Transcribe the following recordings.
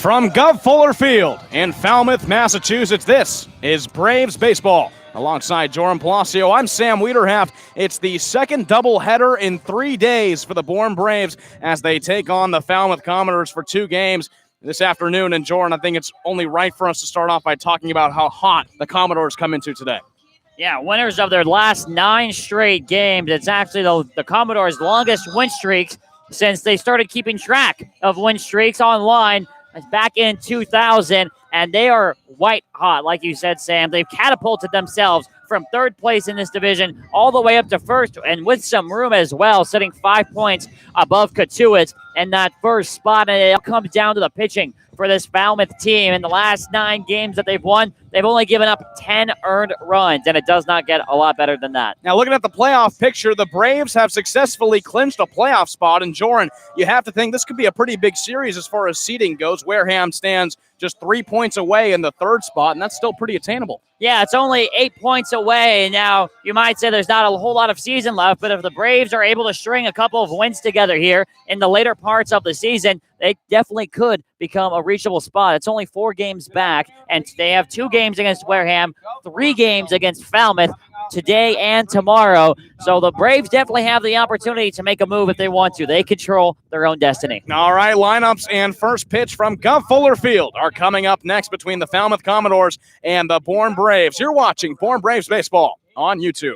From Gov Fuller Field in Falmouth, Massachusetts, this is Braves Baseball. Alongside Joram Palacio, I'm Sam Wiederhaft. It's the second doubleheader in 3 days for the Bourne Braves as they take on the Falmouth Commodores for 2 games this afternoon. And Joram, I think it's only right for us to start off by talking about how hot the Commodores come into today. Yeah, winners of their last 9 straight games. It's actually the Commodores' longest win streak since they started keeping track of win streaks online back in 2000, and they are white hot, like you said, Sam. They've catapulted themselves from 3rd place in this division all the way up to 1st, and with some room as well, sitting 5 points above Koontz in that 1st spot, and it all comes down to the pitching for this Falmouth team. In the last 9 games that they've won, they've only given up 10 earned runs, and it does not get a lot better than that. Now, looking at the playoff picture, the Braves have successfully clinched a playoff spot, and Joram, you have to think this could be a pretty big series as far as seeding goes. Wareham stands just 3 points away in the 3rd spot, and that's still pretty attainable. Yeah, it's only 8 points away. Now, you might say there's not a whole lot of season left, but if the Braves are able to string a couple of wins together here in the later parts of the season, they definitely could become a reachable spot. It's only 4 games back, and they have 2 games against Wareham, 3 games against Falmouth today and tomorrow. So the Braves definitely have the opportunity to make a move if they want to. They control their own destiny. All right, lineups and first pitch from Gov Fuller Field are coming up next between the Falmouth Commodores and the Bourne Braves. You're watching Bourne Braves Baseball on YouTube.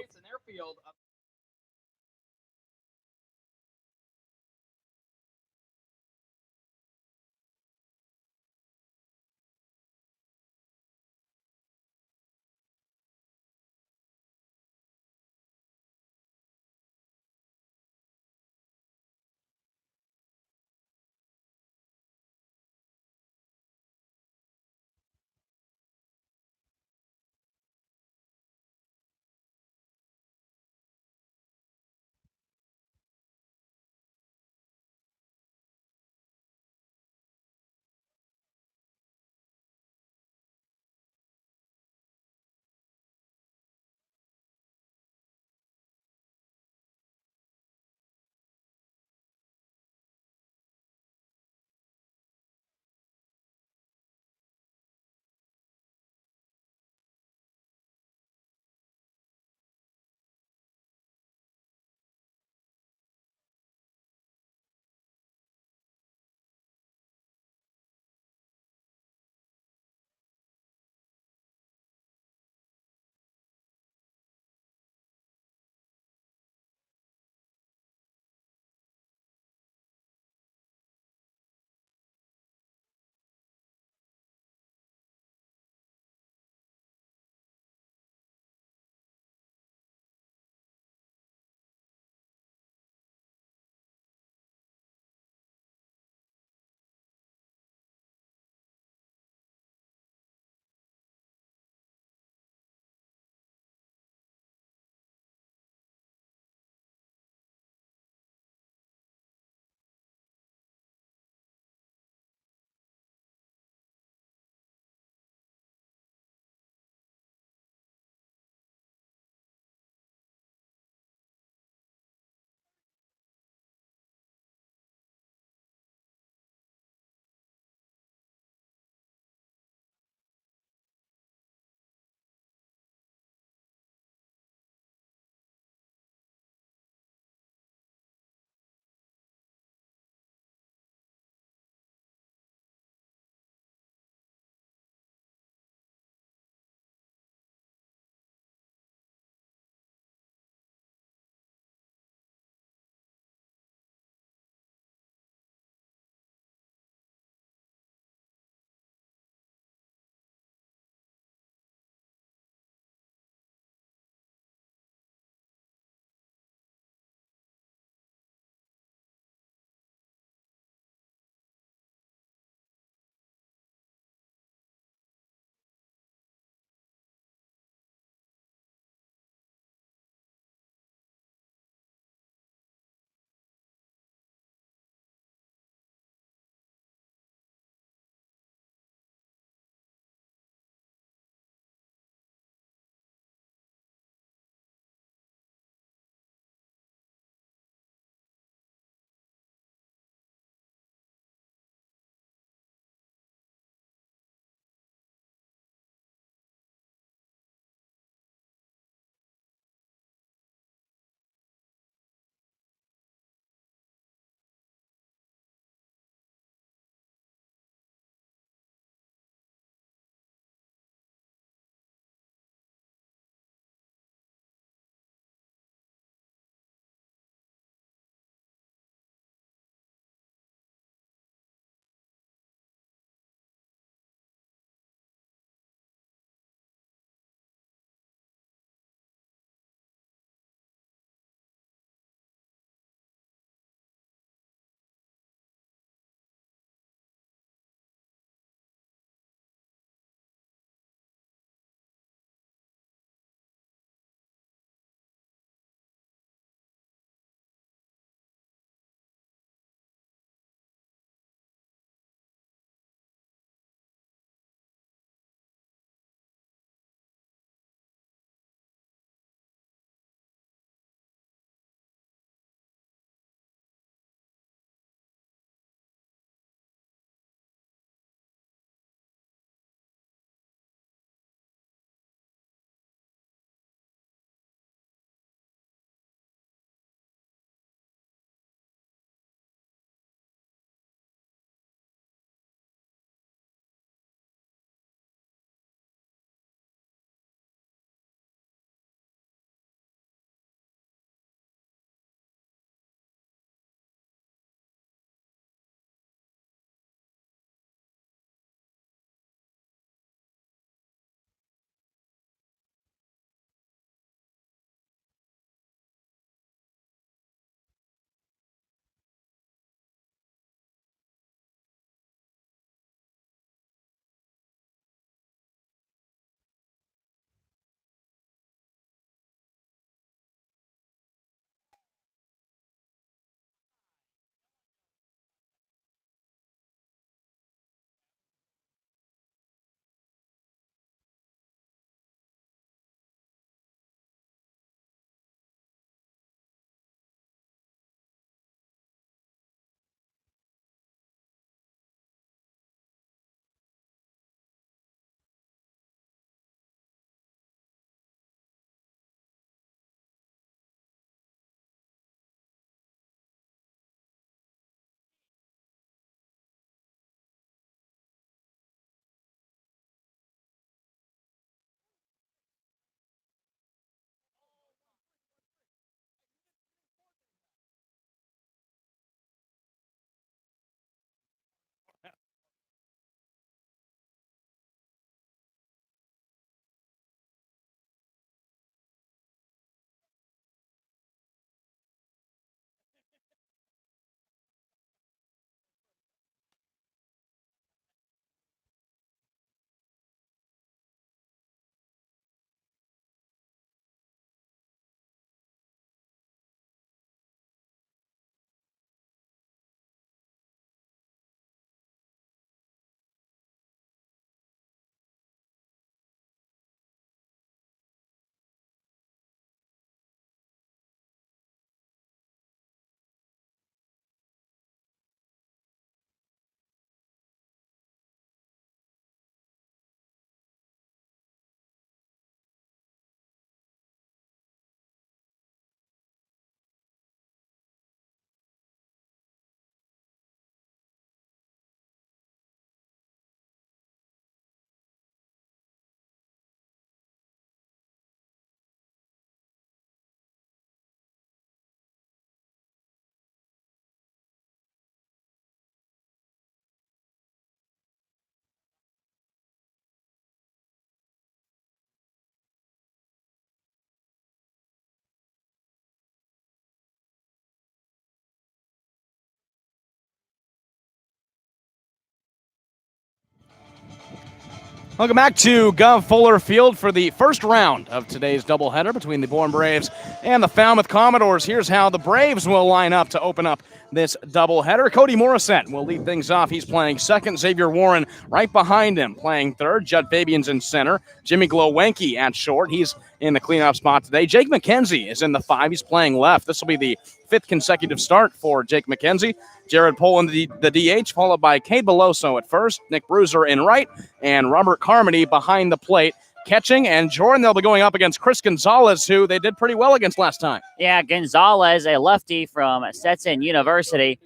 Welcome back to Gov Fuller Field for the first round of today's doubleheader between the Bourne Braves and the Falmouth Commodores. Here's how the Braves will line up to open up this doubleheader. Cody Morissette will lead things off. He's playing second. Xavier Warren right behind him playing third. Judd Fabian's in center. Jimmy Glowenke at short. He's in the cleanup spot today. Jake McKenzie is in the 5. He's playing left. This will be the 5th consecutive start for Jake McKenzie. Jared Poland, the DH, followed by Cade Beloso at first, Nick Bruiser in right, and Robert Carmody behind the plate. Catching, and Jordan, they'll be going up against Chris Gonzalez, who they did pretty well against last time. Yeah, Gonzalez, a lefty from Stetson University,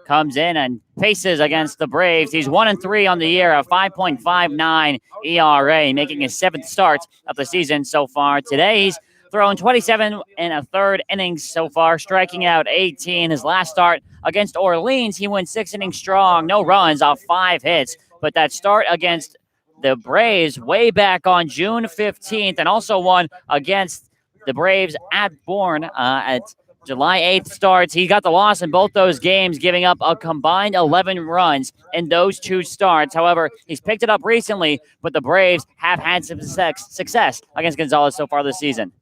comes in and faces against the Braves. He's 1-3 on the year, a 5.59 ERA, making his 7th start of the season so far. Today, he's thrown 27 1/3 innings so far, striking out 18. His last start against Orleans, he went 6 innings strong, no runs off 5 hits. But that start against the Braves way back on June 15th, and also one against the Braves at Bourne at July 8th starts. He got the loss in both those games, giving up a combined 11 runs in those 2 starts. However, he's picked it up recently, but the Braves have had some success against Gonzalez so far this season.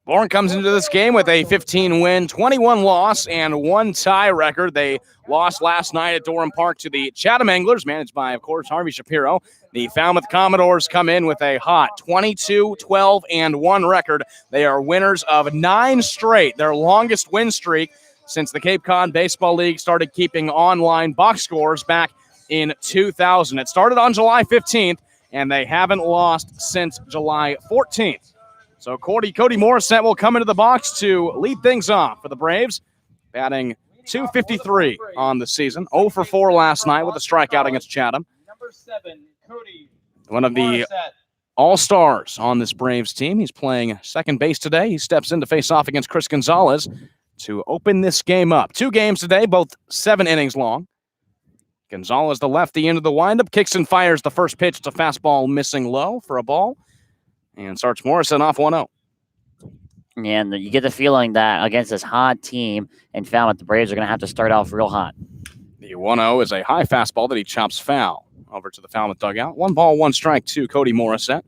Bourne comes into this game with a 15-win, 21-loss, and 1 tie record. They lost last night at Durham Park to the Chatham Anglers, managed by, of course, Harvey Shapiro. The Falmouth Commodores come in with a hot 22-12-1 record. They are winners of 9 straight, their longest win streak since the Cape Cod Baseball League started keeping online box scores back in 2000. It started on July 15th, and they haven't lost since July 14th. So Cody Morissette will come into the box to lead things off for the Braves, batting .253 on the season. 0 for 4 last night with a strikeout against Chatham. Number 7, Cody. One of the all-stars on this Braves team. He's playing second base today. He steps in to face off against Chris Gonzalez to open this game up. 2 games today, both 7 innings long. Gonzalez, the lefty, into the windup. Kicks and fires the first pitch. It's a fastball missing low for a ball. And starts Morrison off 1-0. And you get the feeling that against this hot team in Falmouth, the Braves are going to have to start off real hot. The 1-0 is a high fastball that he chops foul over to the Falmouth dugout. 1 ball, 1 strike to Cody Morissette.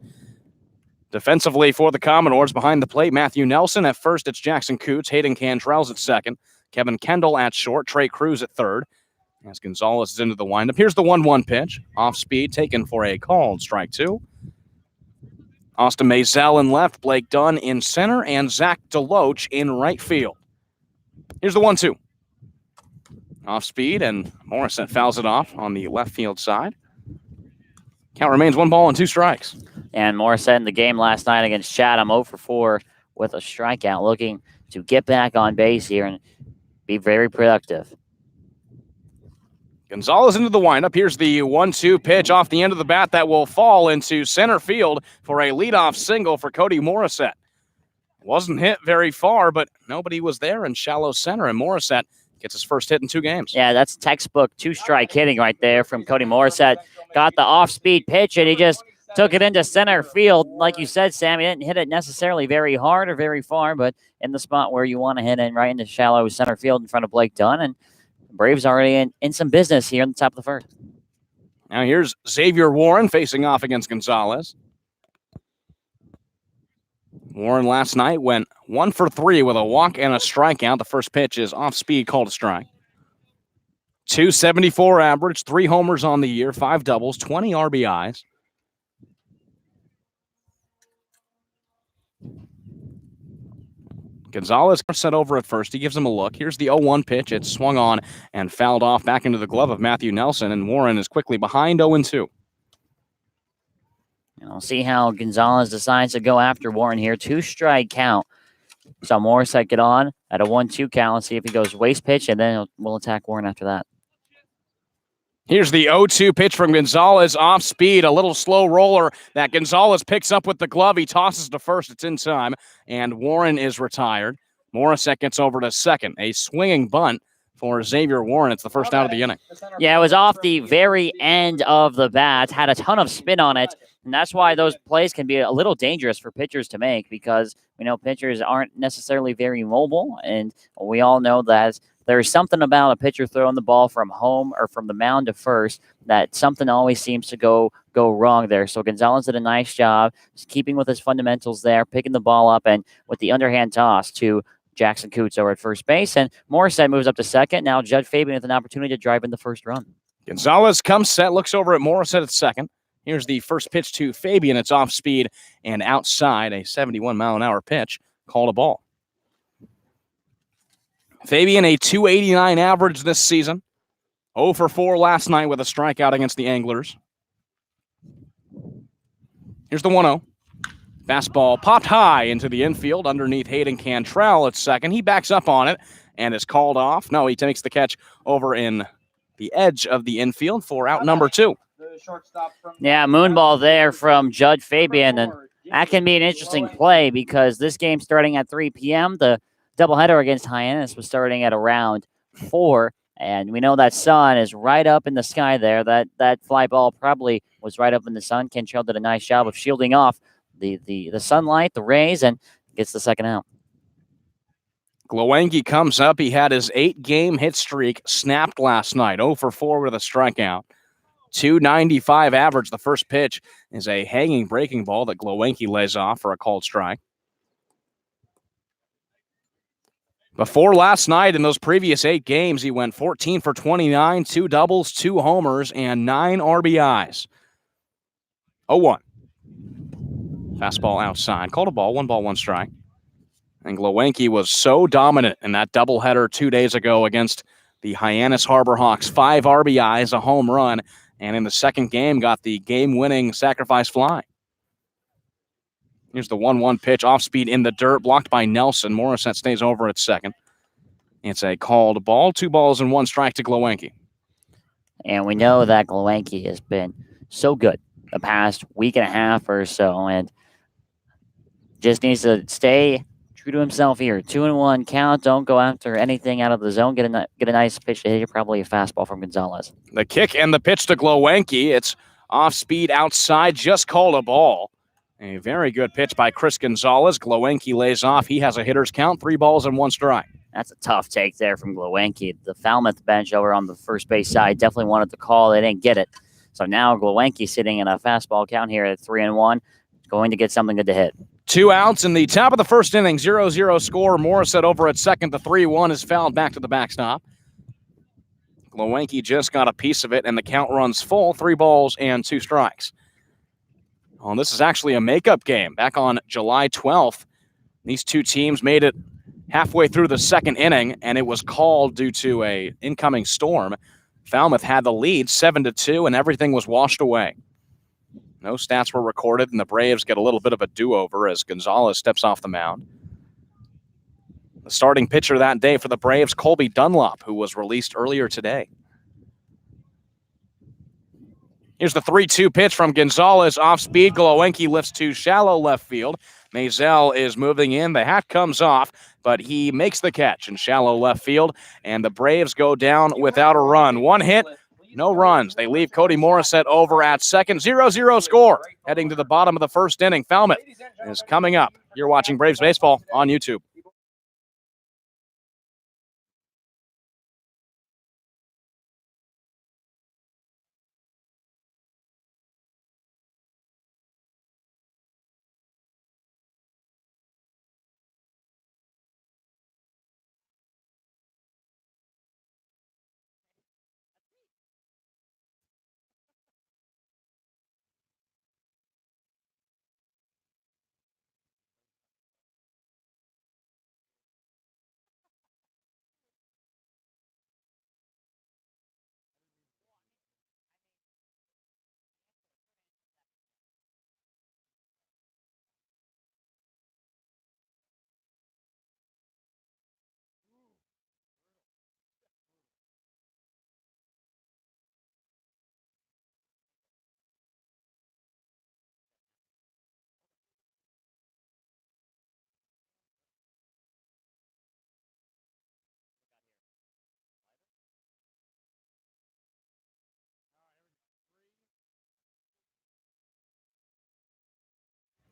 Defensively for the Commodores, behind the plate, Matthew Nelson. At first, it's Jackson Koontz. Hayden Cantrell's at second. Kevin Kendall at short. Trey Cruz at third. As Gonzalez is into the windup. Here's the 1-1 pitch. Off speed, taken for a called strike 2. Austin Maisel in left, Blake Dunn in center, and Zach DeLoach in right field. Here's the 1-2. Off speed, and Morissette fouls it off on the left field side. Count remains 1 ball and 2 strikes. And Morissette in the game last night against Chatham, 0 for 4 with a strikeout, looking to get back on base here and be very productive. Gonzalez into the windup. Here's the 1-2 pitch off the end of the bat that will fall into center field for a leadoff single for Cody Morissette. Wasn't hit very far, but nobody was there in shallow center, and Morissette gets his first hit in 2 games. Yeah, that's textbook 2-strike hitting right there from Cody Morissette. Got the off-speed pitch, and he just took it into center field. Like you said, Sam, he didn't hit it necessarily very hard or very far, but in the spot where you want to hit it, right into shallow center field in front of Blake Dunn, and Braves already in some business here in the top of the first. Now here's Xavier Warren facing off against Gonzalez. Warren last night went 1 for 3 with a walk and a strikeout. The first pitch is off speed, called a strike. .274 average, 3 homers on the year, 5 doubles, 20 RBIs. Gonzalez set over at first. He gives him a look. Here's the 0-1 pitch. It's swung on and fouled off back into the glove of Matthew Nelson, and Warren is quickly behind 0-2. And we'll see how Gonzalez decides to go after Warren here. 2-strike count. So Morissette get on at a 1-2 count. Let's see if he goes waste pitch, and then we'll attack Warren after that. Here's the 0-2 pitch from Gonzalez, off speed, a little slow roller that Gonzalez picks up with the glove. He tosses to first. It's in time, and Warren is retired. Morissette gets over to second. A swinging bunt for Xavier Warren. It's the first out of the inning. Yeah, it was off the very end of the bat, had a ton of spin on it, and that's why those plays can be a little dangerous for pitchers to make, because we know pitchers aren't necessarily very mobile, and we all know that there's something about a pitcher throwing the ball from home or from the mound to first that something always seems to go go wrong there. So Gonzalez did a nice job just keeping with his fundamentals there, picking the ball up, and with the underhand toss to Jackson Koontz over at first base. And Morissette moves up to second. Now Judd Fabian with an opportunity to drive in the first run. Gonzalez comes set, looks over at Morissette at second. Here's the first pitch to Fabian. It's off speed and outside, a 71-mile-an-hour pitch. Called a ball. Fabian, a .289 average this season. 0 for 4 last night with a strikeout against the Anglers. Here's the 1-0. Fastball popped high into the infield underneath Hayden Cantrell at second. He backs up on it and is called off. No, he takes the catch over in the edge of the infield for out number 2. Yeah, moonball there from Judd Fabian, and that can be an interesting play because this game starting at 3 p.m., the doubleheader against Hyannis was starting at around 4, and we know that sun is right up in the sky there. That fly ball probably was right up in the sun. Cantrell did a nice job of shielding off the sunlight, the rays, and gets the second out. Glowenke comes up. He had his 8-game hit streak snapped last night. 0 for 4 with a strikeout. .295 average. The first pitch is a hanging breaking ball that Glowenke lays off for a called strike. Before last night, in those previous 8 games, he went 14 for 29, 2 doubles, 2 homers, and 9 RBIs. 0-1. Fastball outside. Called a ball, 1 ball, 1 strike. And Glowenke was so dominant in that doubleheader 2 days ago against the Hyannis Harbor Hawks. 5 RBIs, a home run, and in the second game got the game-winning sacrifice fly. Here's the 1-1 pitch, off speed in the dirt, blocked by Nelson. Morissette stays over at second. It's a called ball, 2 balls and 1 strike to Glowenke. And we know that Glowenke has been so good the past week and a half or so, and just needs to stay true to himself here. 2-1 count. Don't go after anything out of the zone. Get a nice pitch to hit. Probably a fastball from Gonzalez. The kick and the pitch to Glowenke. It's off speed outside. Just called a ball. A very good pitch by Chris Gonzalez. Glowenke lays off. He has a hitter's count. 3 balls and 1 strike. That's a tough take there from Glowenke. The Falmouth bench over on the first base side definitely wanted the call. They didn't get it. So now Glowenke sitting in a fastball count here at 3-1. Going to get something good to hit. 2 outs in the top of the first inning. 0-0 score. Morissette over at second. The 3-1 is fouled back to the backstop. Glowenke just got a piece of it, and the count runs full. 3 balls and 2 strikes. Well, this is actually a makeup game. Back on July 12th, these 2 teams made it halfway through the second inning, and it was called due to an incoming storm. Falmouth had the lead 7-2, and everything was washed away. No stats were recorded, and the Braves get a little bit of a do-over as Gonzalez steps off the mound. The starting pitcher that day for the Braves, Colby Dunlop, who was released earlier today. Here's the 3-2 pitch from Gonzalez. Off speed, Glowenke lifts to shallow left field. Maisel is moving in. The hat comes off, but he makes the catch in shallow left field, and the Braves go down without a run. 1 hit, no runs. They leave Cody Morissette over at second. 0-0 score. Heading to the bottom of the first inning. Falmouth is coming up. You're watching Braves Baseball on YouTube.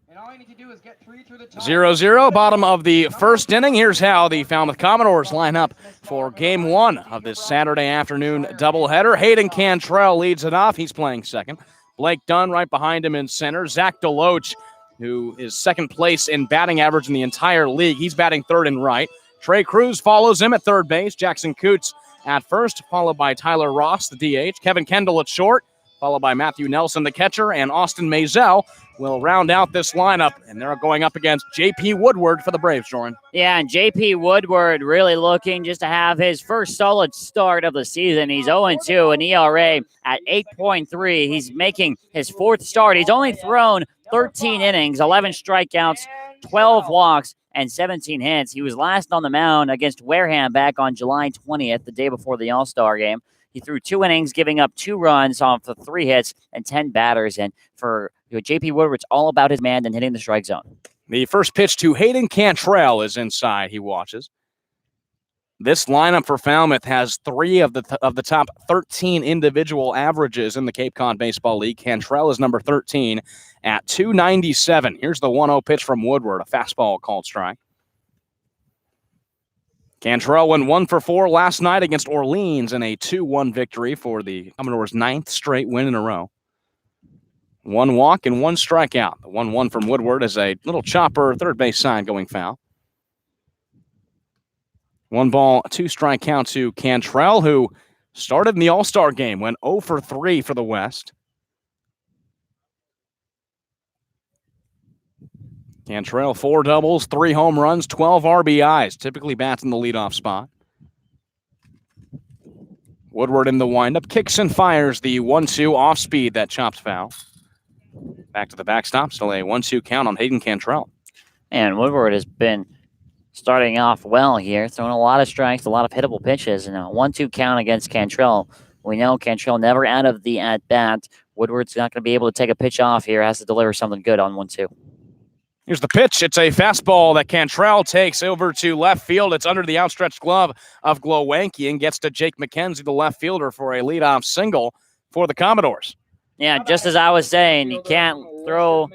And all you need to do is get 3 through the top. 0-0, bottom of the first inning. Here's how the Falmouth Commodores line up for Game 1 of this Saturday afternoon doubleheader. Hayden Cantrell leads it off. He's playing second. Blake Dunn right behind him in center. Zach Deloach, who is second place in batting average in the entire league. He's batting third and right. Trey Cruz follows him at third base. Jackson Koontz at first, followed by Tyler Ross, the DH. Kevin Kendall at short, followed by Matthew Nelson, the catcher, and Austin Mazel will round out this lineup, and they're going up against J.P. Woodward for the Braves, Jordan. Yeah, and J.P. Woodward really looking just to have his first solid start of the season. He's 0-2, an ERA at 8.3. He's making his fourth start. He's only thrown 13 innings, 11 strikeouts, 12 walks, and 17 hits. He was last on the mound against Wareham back on July 20th, the day before the All-Star game. He threw 2 innings, giving up 2 runs off of 3 hits and 10 batters. And for J.P. Woodward, it's all about his man and hitting the strike zone. The first pitch to Hayden Cantrell is inside. He watches. This lineup for Falmouth has 3 of the top 13 individual averages in the Cape Cod Baseball League. Cantrell is number 13 at 297. Here's the 1-0 pitch from Woodward, a fastball called strike. Cantrell went 1 for 4 last night against Orleans in a 2-1 victory for the Commodores' 9th straight win in a row. 1 walk and 1 strikeout. The 1-1 from Woodward is a little chopper third base sign going foul. 1 ball, 2 strike count to Cantrell, who started in the All-Star game, went 0 for 3 for the West. Cantrell, 4 doubles, 3 home runs, 12 RBIs. Typically bats in the leadoff spot. Woodward in the windup, kicks and fires the 1-2 off speed that chops foul. Back to the backstop, still a 1-2 count on Hayden Cantrell. And Woodward has been starting off well here, throwing a lot of strikes, a lot of hittable pitches, and a 1-2 count against Cantrell. We know Cantrell never out of the at-bat. Woodward's not going to be able to take a pitch off here, has to deliver something good on 1-2. Here's the pitch. It's a fastball that Cantrell takes over to left field. It's under the outstretched glove of Glowanki and gets to Jake McKenzie, the left fielder, for a leadoff single for the Commodores. Yeah, just as I was saying, you can't throw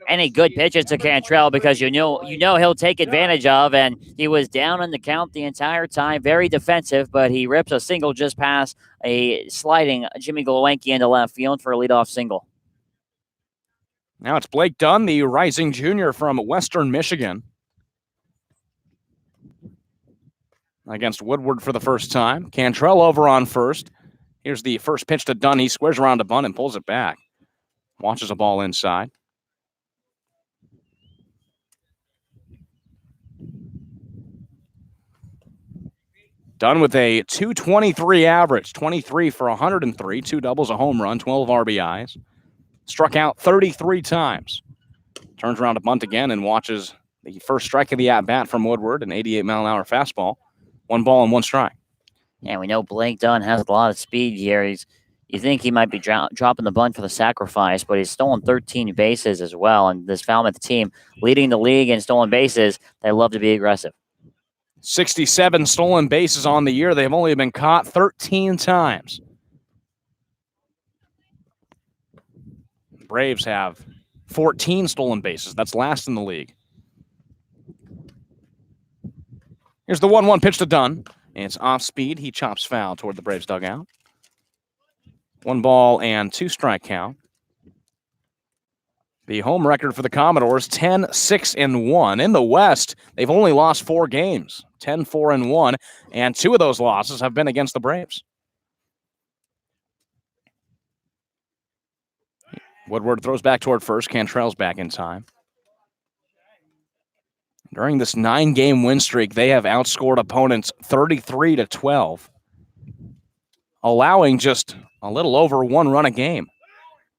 any good pitches to Cantrell because you know he'll take advantage of, and he was down in the count the entire time, very defensive, but he rips a single just past a sliding Jimmy Glowanki into left field for a leadoff single. Now it's Blake Dunn, the rising junior from Western Michigan, against Woodward for the first time. Cantrell over on first. Here's the first pitch to Dunn. He squares around a bunt and pulls it back. Watches a ball inside. Dunn with a 223 average, 23 for 103, 2 doubles, a home run, 12 RBIs. Struck out 33 times. Turns around to bunt again and watches the first strike of the at-bat from Woodward, an 88-mile-an-hour fastball. 1 ball and 1 strike. Yeah, we know Blake Dunn has a lot of speed here. You think he might be dropping the bunt for the sacrifice, but he's stolen 13 bases as well. And this Falmouth team, leading the league in stolen bases, they love to be aggressive. 67 stolen bases on the year. They've only been caught 13 times. Braves have 14 stolen bases. That's last in the league. Here's the 1-1 pitch to Dunn. It's off speed. He chops foul toward the Braves dugout. 1 ball and 2 strike count. The home record for the Commodores, 10-6-1. In the West, they've only lost 4 games, 10-4-1, and 2 of those losses have been against the Braves. Woodward throws back toward first. Cantrell's back in time. During this 9-game win streak, they have outscored opponents 33-12, allowing just a little over 1 run a game.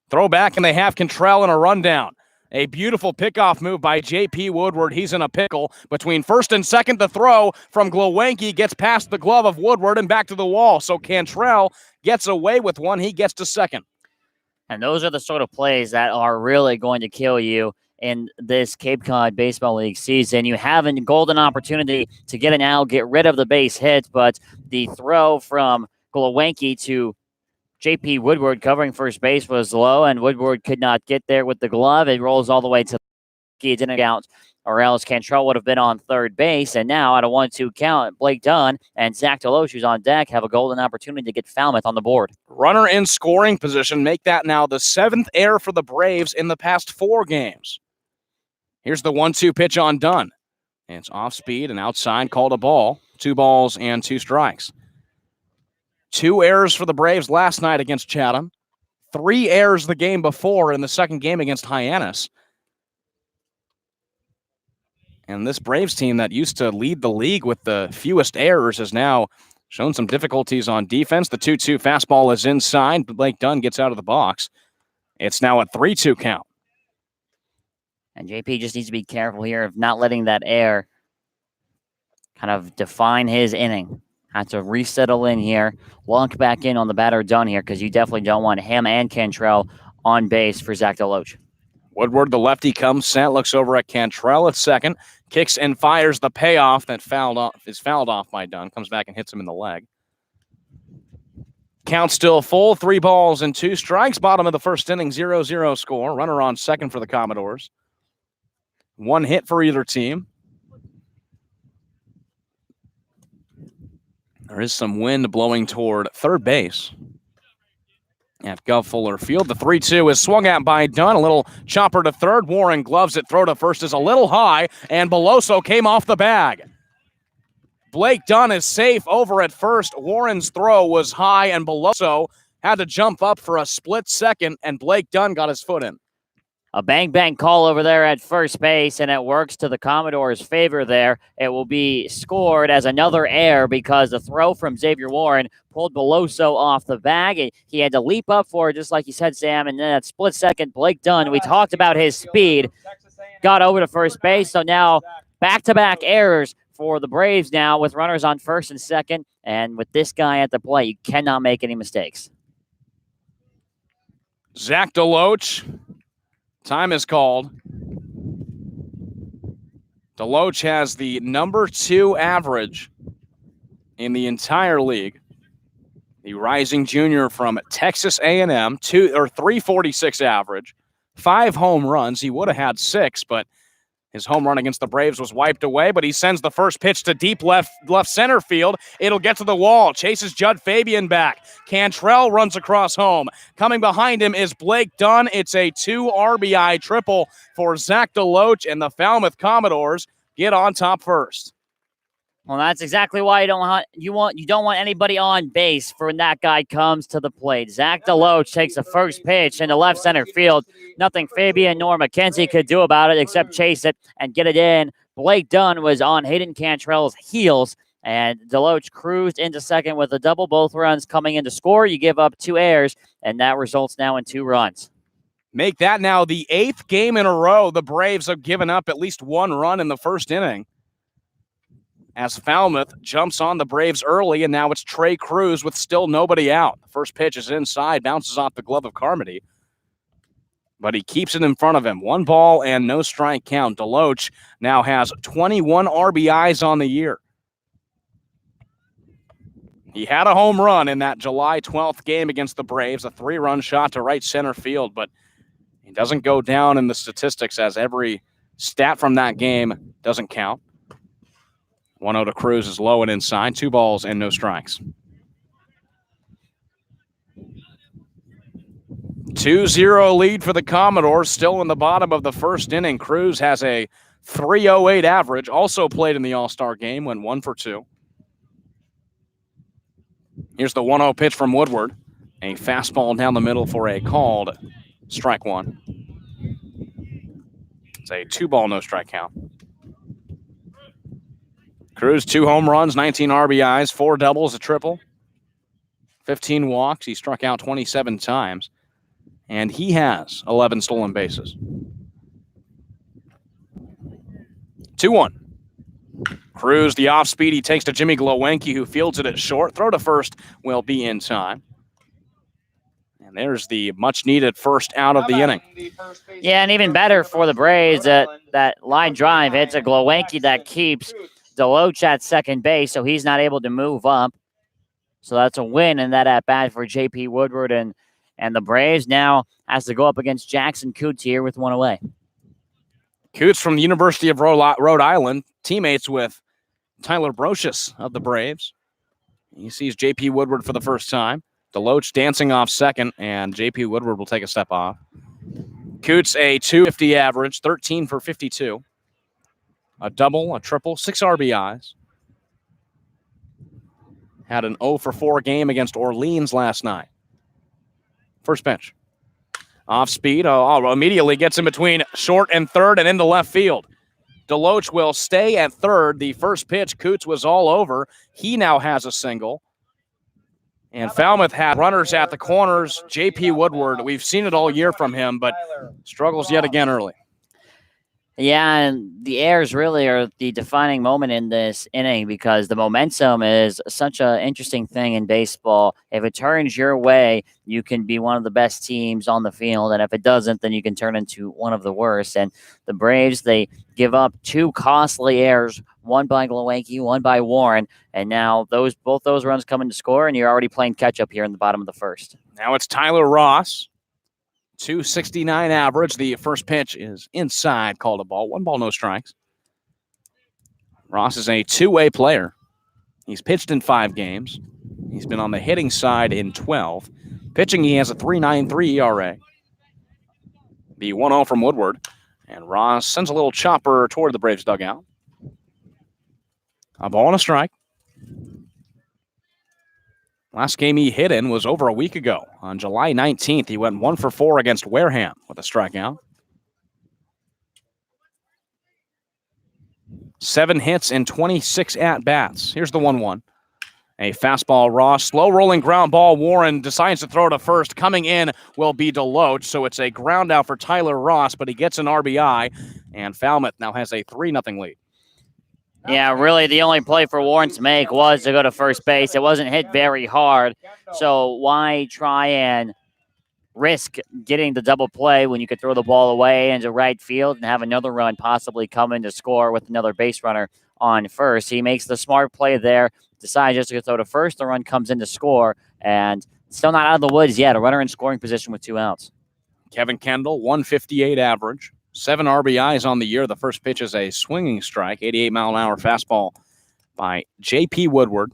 Throw back, and they have Cantrell in a rundown. A beautiful pickoff move by J.P. Woodward. He's in a pickle. Between first and second, the throw from Glowanki gets past the glove of Woodward and back to the wall. So Cantrell gets away with one. He gets to second. And those are the sort of plays that are really going to kill you in this Cape Cod Baseball League season. You have a golden opportunity to get an out, get rid of the base hit, but the throw from Glowanki to J.P. Woodward covering first base was low, and Woodward could not get there with the glove. It rolls all the way to He didn't count, or else Cantrell would have been on third base. And now, at a 1-2 count, Blake Dunn and Zach Deloach, who's on deck, have a golden opportunity to get Falmouth on the board. Runner in scoring position, make that now the 7th error for the Braves in the past 4 games. Here's the 1-2 pitch on Dunn. It's off speed and outside, called a ball. 2 balls and 2 strikes. 2 errors for the Braves last night against Chatham. 3 errors the game before in the second game against Hyannis. And this Braves team that used to lead the league with the fewest errors has now shown some difficulties on defense. The 2-2 fastball is inside. Blake Dunn gets out of the box. It's now a 3-2 count. And JP just needs to be careful here of not letting that air kind of define his inning. Have to resettle in here, lock back in on the batter Dunn here, because you definitely don't want him and Cantrell on base for Zach Deloach. Woodward, the lefty, comes set, looks over at Cantrell at second, kicks and fires the payoff that is fouled off by Dunn, comes back and hits him in the leg. Count still full, 3 balls and 2 strikes. Bottom of the first inning, 0-0 score. Runner on second for the Commodores. 1 hit for either team. There is some wind blowing toward third base at Gov Fuller Field. The 3-2 is swung at by Dunn. A little chopper to third. Warren gloves it. Throw to first is a little high, and Beloso came off the bag. Blake Dunn is safe over at first. Warren's throw was high, and Beloso had to jump up for a split second, and Blake Dunn got his foot in. A bang-bang call over there at first base, and it works to the Commodores' favor there. It will be scored as another error because the throw from Xavier Warren pulled Beloso off the bag. He had to leap up for it, just like you said, Sam, and then that split second, Blake Dunn, we talked about his speed, got over to first base. So now back-to-back errors for the Braves now with runners on first and second, and with this guy at the plate, you cannot make any mistakes. Zach Deloach. Time is called. Deloach has the number 2 average in the entire league. The rising junior from Texas A&M, 346 average, 5 home runs. He would have had 6, but his home run against the Braves was wiped away, but he sends the first pitch to deep left center field. It'll get to the wall. Chases Judd Fabian back. Cantrell runs across home. Coming behind him is Blake Dunn. It's a 2 RBI triple for Zach Deloach, and the Falmouth Commodores get on top first. Well, that's exactly why you don't want anybody on base for when that guy comes to the plate. Zach Deloach takes the first pitch into left center field. Nothing Fabian nor McKenzie could do about it except chase it and get it in. Blake Dunn was on Hayden Cantrell's heels, and Deloach cruised into second with a double, both runs coming in to score. You give up 2 errors, and that results now in 2 runs. Make that now the 8th game in a row the Braves have given up at least 1 run in the first inning, as Falmouth jumps on the Braves early, and now it's Trey Cruz with still nobody out. The first pitch is inside, bounces off the glove of Carmody, but he keeps it in front of him. 1 ball and no strike count. Deloach now has 21 RBIs on the year. He had a home run in that July 12th game against the Braves, a 3-run shot to right center field, but he doesn't go down in the statistics as every stat from that game doesn't count. 1-0 to Cruz is low and inside. 2 balls and no strikes. 2-0 lead for the Commodores, still in the bottom of the first inning. Cruz has a 3.08 average, also played in the All-Star game, went 1 for 2. Here's the 1-0 pitch from Woodward. A fastball down the middle for a called strike 1. It's a 2-ball, no strike count. Cruz, 2 home runs, 19 RBIs, 4 doubles, a triple, 15 walks. He struck out 27 times, and he has 11 stolen bases. 2-1. Cruz, the off-speed, he takes to Jimmy Glowenke, who fields it at short. Throw to first will be in time. And there's the much-needed first out of the inning. Yeah, and even better for the Braves, that line drive hits a Glowenke that keeps Deloach at second base, so he's not able to move up. So that's a win in that at-bat for J.P. Woodward, and the Braves now has to go up against Jackson Koontz here with 1 away. Koontz from the University of Rhode Island, teammates with Tyler Brocious of the Braves. He sees J.P. Woodward for the first time. Deloach dancing off second, and J.P. Woodward will take a step off. Koontz a 250 average, 13 for 52. A double, a triple, 6 RBIs. Had an 0 for 4 game against Orleans last night. First pitch. Off speed, immediately gets in between short and third and into left field. Deloach will stay at third. The first pitch, Koontz was all over. He now has a single. And Falmouth had runners at the corners. J.P. Woodward, we've seen it all year from him, but struggles yet again early. Yeah, and the errors really are the defining moment in this inning because the momentum is such an interesting thing in baseball. If it turns your way, you can be one of the best teams on the field, and if it doesn't, then you can turn into one of the worst. And the Braves, they give up 2 costly errors, one by Glowacki, one by Warren, and now both those runs come in to score, and you're already playing catch-up here in the bottom of the first. Now it's Tyler Ross. 269 average. The first pitch is inside, called a ball. 1 ball, no strikes. Ross is a two-way player. He's pitched in 5 games. He's been on the hitting side in 12. Pitching, he has a 3.93 ERA. The 1-0 from Woodward. And Ross sends a little chopper toward the Braves dugout. A ball and a strike. Last game he hit in was over a week ago. On July 19th, he went 1 for 4 against Wareham with a strikeout. 7 hits and 26 at-bats. Here's the 1-1. A fastball, Ross. Slow rolling ground ball. Warren decides to throw to first. Coming in will be Deloach, so it's a ground out for Tyler Ross, but he gets an RBI, and Falmouth now has a 3-0 lead. Yeah, really the only play for Warren to make was to go to first base. It wasn't hit very hard, so why try and risk getting the double play when you could throw the ball away into right field and have another run possibly come in to score with another base runner on first? He makes the smart play there, decides just to throw to first. The run comes in to score, and still not out of the woods yet. A runner in scoring position with 2 outs. Kevin Kendall, 158 average. 7 RBIs on the year. The first pitch is a swinging strike, 88-mile-an-hour fastball by J.P. Woodward.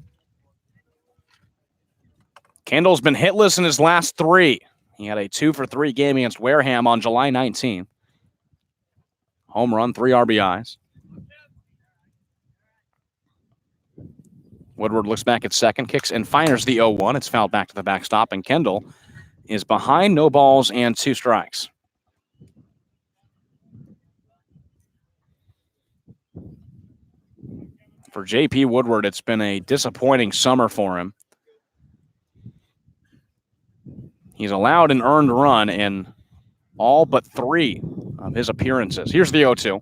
Kendall's been hitless in his last 3. He had a 2 for 3 game against Wareham on July 19th. Home run, 3 RBIs. Woodward looks back at second, kicks and fires the 0-1. It's fouled back to the backstop, and Kendall is behind, no balls and 2 strikes. For J.P. Woodward, it's been a disappointing summer for him. He's allowed an earned run in all but 3 of his appearances. Here's the 0-2.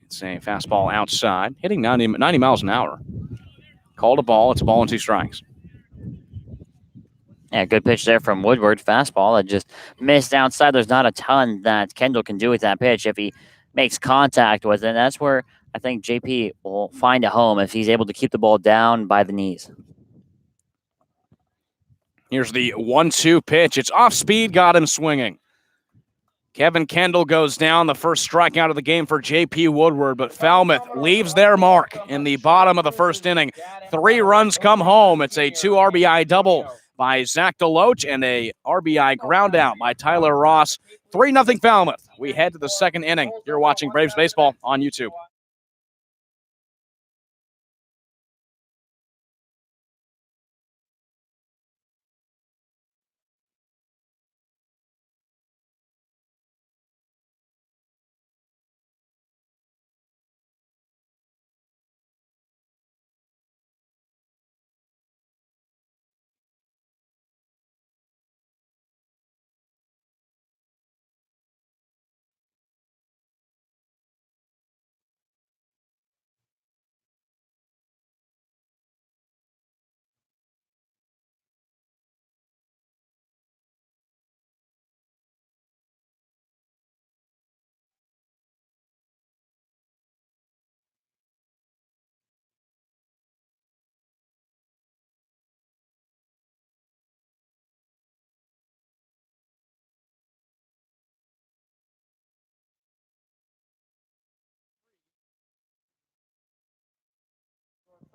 It's a fastball outside, hitting 90 miles an hour. Called a ball. It's a ball and 2 strikes. Yeah, good pitch there from Woodward. Fastball that just missed outside. There's not a ton that Kendall can do with that pitch if he makes contact with it. And that's where I think JP will find a home if he's able to keep the ball down by the knees. Here's the 1-2 pitch. It's off speed, got him swinging. Kevin Kendall goes down, the first strikeout of the game for J.P. Woodward, but Falmouth leaves their mark in the bottom of the first inning. 3 runs come home. It's a 2 RBI double by Zach Deloach and a RBI ground out by Tyler Ross. 3-0 Falmouth. We head to the second inning. You're watching Braves Baseball on YouTube.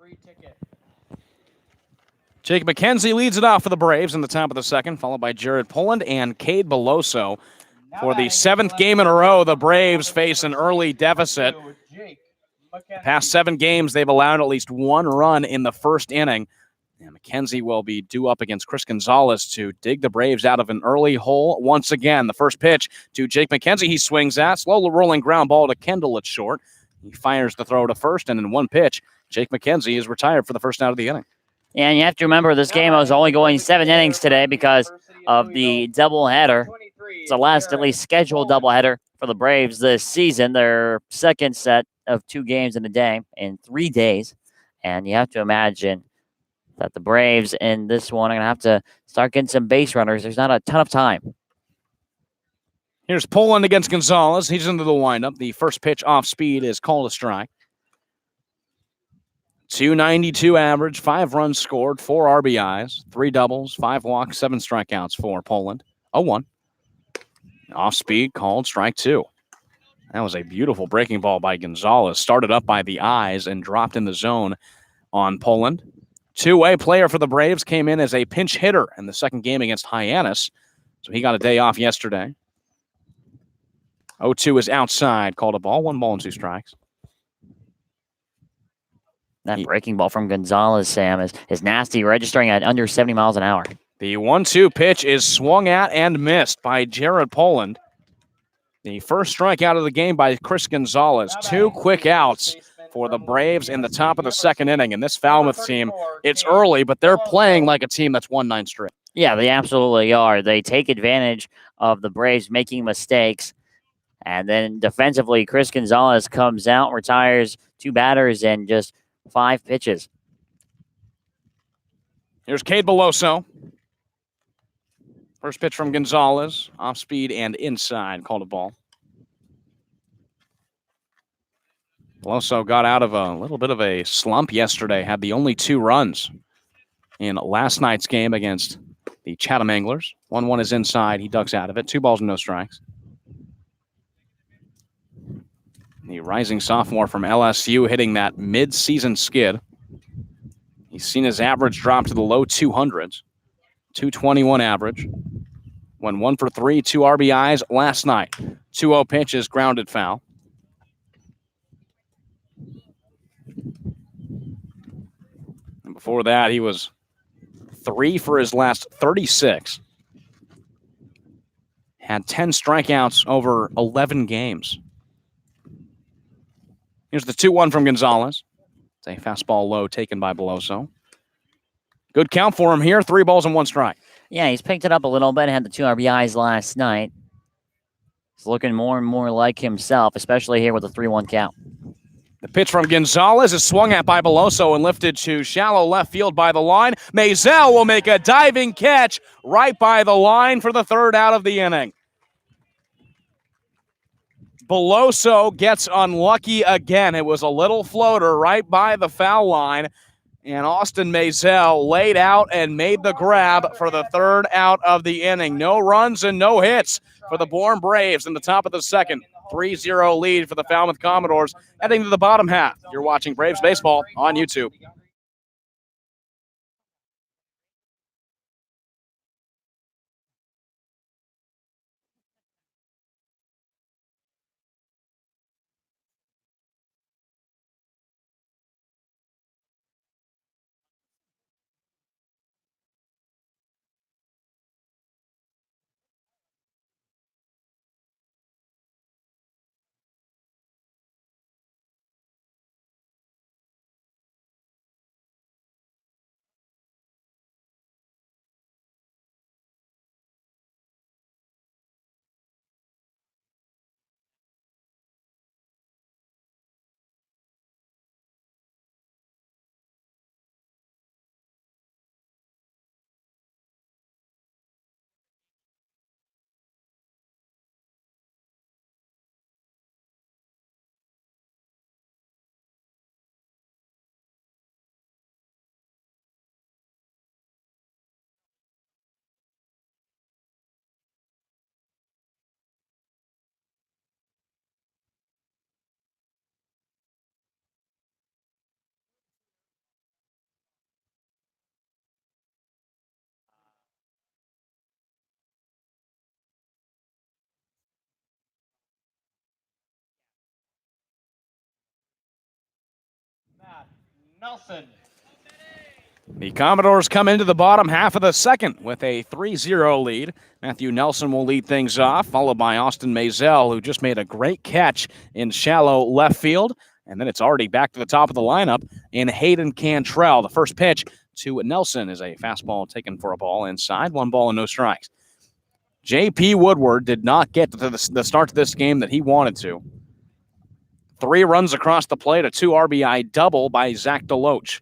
Free ticket. Jake McKenzie leads it off for the Braves in the top of the second, followed by Jared Poland and Cade Beloso. For the seventh game in a row, the Braves face an early deficit. Past 7 games, they've allowed at least 1 run in the first inning. And McKenzie will be due up against Chris Gonzalez to dig the Braves out of an early hole once again. The first pitch to Jake McKenzie, he swings at. Slowly rolling ground ball to Kendall at short. He fires the throw to first, and in one pitch, Jake McKenzie is retired for the first out of the inning. And you have to remember this game was only going 7 innings today because of the doubleheader. It's the last, at least, scheduled doubleheader for the Braves this season. Their second set of 2 games in a day in 3 days. And you have to imagine that the Braves in this one are going to have to start getting some base runners. There's not a ton of time. Here's Poland against Gonzalez. He's into the windup. The first pitch off speed is called a strike. 292 average, 5 runs scored, 4 RBIs, 3 doubles, 5 walks, 7 strikeouts for Poland. 0-1. Off speed, called strike 2. That was a beautiful breaking ball by Gonzalez. Started up by the eyes and dropped in the zone on Poland. Two-way player for the Braves, came in as a pinch hitter in the second game against Hyannis. So he got a day off yesterday. 0-2 is outside, called a ball, 1 ball and 2 strikes. That breaking ball from Gonzalez, Sam, is nasty, registering at under 70 miles an hour. The 1-2 pitch is swung at and missed by Jared Poland. The first strikeout of the game by Chris Gonzalez. 2 quick outs for the Braves in the top of the second inning. And this Falmouth team, it's early, but they're playing like a team that's won 9 straight. Yeah, they absolutely are. They take advantage of the Braves making mistakes. And then defensively, Chris Gonzalez comes out, retires 2 batters and just 5 pitches. Here's Cade Beloso. First pitch from Gonzalez, off speed and inside, called a ball. Beloso got out of a little bit of a slump yesterday, had the only 2 runs in last night's game against the Chatham Anglers. 1-1 is inside, he ducks out of it. 2 balls and no strikes. The rising sophomore from LSU hitting that mid-season skid. He's seen his average drop to the low 200s. 221 average. Went 1 for 3, 2 RBIs last night. 2-0 pitch is grounded foul. And before that, he was 3 for his last 36. Had 10 strikeouts over 11 games. Here's the 2-1 from Gonzalez. It's a fastball low taken by Beloso. Good count for him here. 3 balls and 1 strike. Yeah, he's picked it up a little bit. Had the 2 RBIs last night. He's looking more and more like himself, especially here with the 3-1 count. The pitch from Gonzalez is swung at by Beloso and lifted to shallow left field by the line. Maisel will make a diving catch right by the line for the 3rd out of the inning. Beloso gets unlucky again. It was a little floater right by the foul line. And Austin Maisel laid out and made the grab for the 3rd out of the inning. No runs and no hits for the Bourne Braves in the top of the second. 3-0 lead for the Falmouth Commodores heading to the bottom half. You're watching Braves Baseball on YouTube. Nelson. The Commodores come into the bottom half of the second with a 3-0 lead. Matthew Nelson will lead things off, followed by Austin Maisel, who just made a great catch in shallow left field. And then it's already back to the top of the lineup in Hayden Cantrell. The first pitch to Nelson is a fastball taken for a ball inside, 1 ball and no strikes. J.P. Woodward did not get to the start to this game that he wanted to. 3 runs across the plate, a 2 RBI double by Zach DeLoach.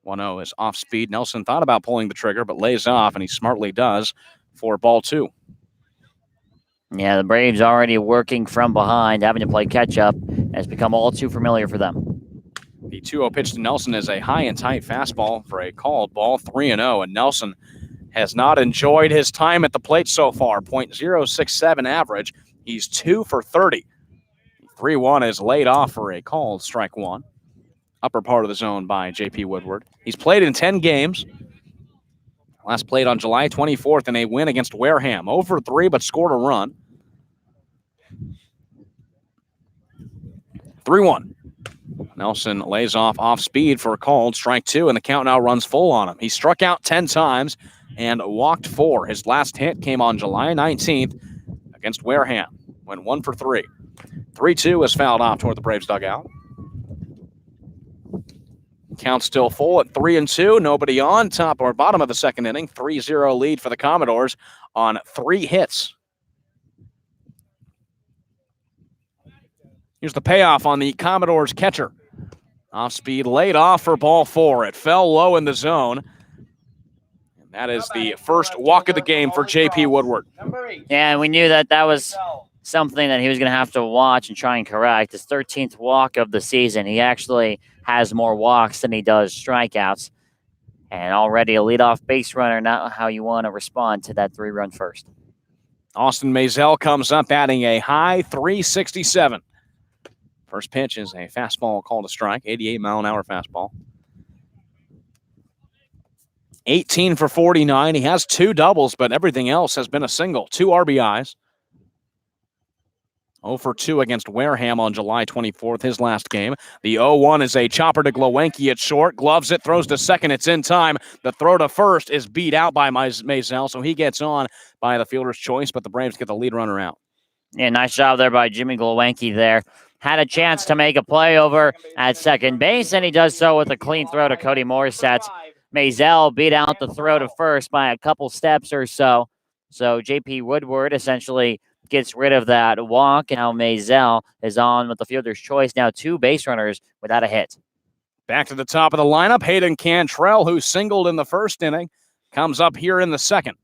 1-0 is off speed. Nelson thought about pulling the trigger, but lays off, and he smartly does for ball 2. Yeah, the Braves already working from behind, having to play catch-up, has become all too familiar for them. The 2-0 pitch to Nelson is a high and tight fastball for a called ball, 3-0, and Nelson has not enjoyed his time at the plate so far. .067 average. He's 2 for 30. 3-1 is laid off for a called strike 1. Upper part of the zone by J.P. Woodward. He's played in 10 games. Last played on July 24th in a win against Wareham. 0 for 3, but scored a run. 3-1. Nelson lays off speed for a called strike 2, and the count now runs full on him. He struck out 10 times and walked 4. His last hit came on July 19th against Wareham. Went 1 for 3. 3-2 is fouled off toward the Braves dugout. Count still full at 3-2. Nobody on. Top or bottom of the second inning. 3-0 lead for the Commodores on 3 hits. Here's the payoff on the Commodores catcher. Off speed, laid off for ball 4. It fell low in the zone. And that is the first walk of the game for J.P. Woodward. Yeah, we knew that was something that he was going to have to watch and try and correct. His 13th walk of the season. He actually has more walks than he does strikeouts. And already a leadoff base runner, not how you want to respond to that 3-run first. Austin Maisel comes up batting a high .367. First pitch is a fastball called a strike, 88-mile-an-hour fastball. 18 for 49. He has 2 doubles, but everything else has been a single. 2 RBIs. 0 for 2 against Wareham on July 24th, his last game. The 0-1 is a chopper to Glowenke at short. Gloves it, throws to second. It's in time. The throw to first is beat out by Maisel, so he gets on by the fielder's choice, but the Braves get the lead runner out. Yeah, nice job there by Jimmy Glowenke there. Had a chance to make a play over at second base, and he does so with a clean throw to Cody Morissette. Maisel beat out the throw to first by a couple steps or so. So J.P. Woodward essentially gets rid of that walk, and now Maisel is on with the fielder's choice. Now 2 base runners without a hit. Back to the top of the lineup, Hayden Cantrell, who singled in the first inning, comes up here in the second.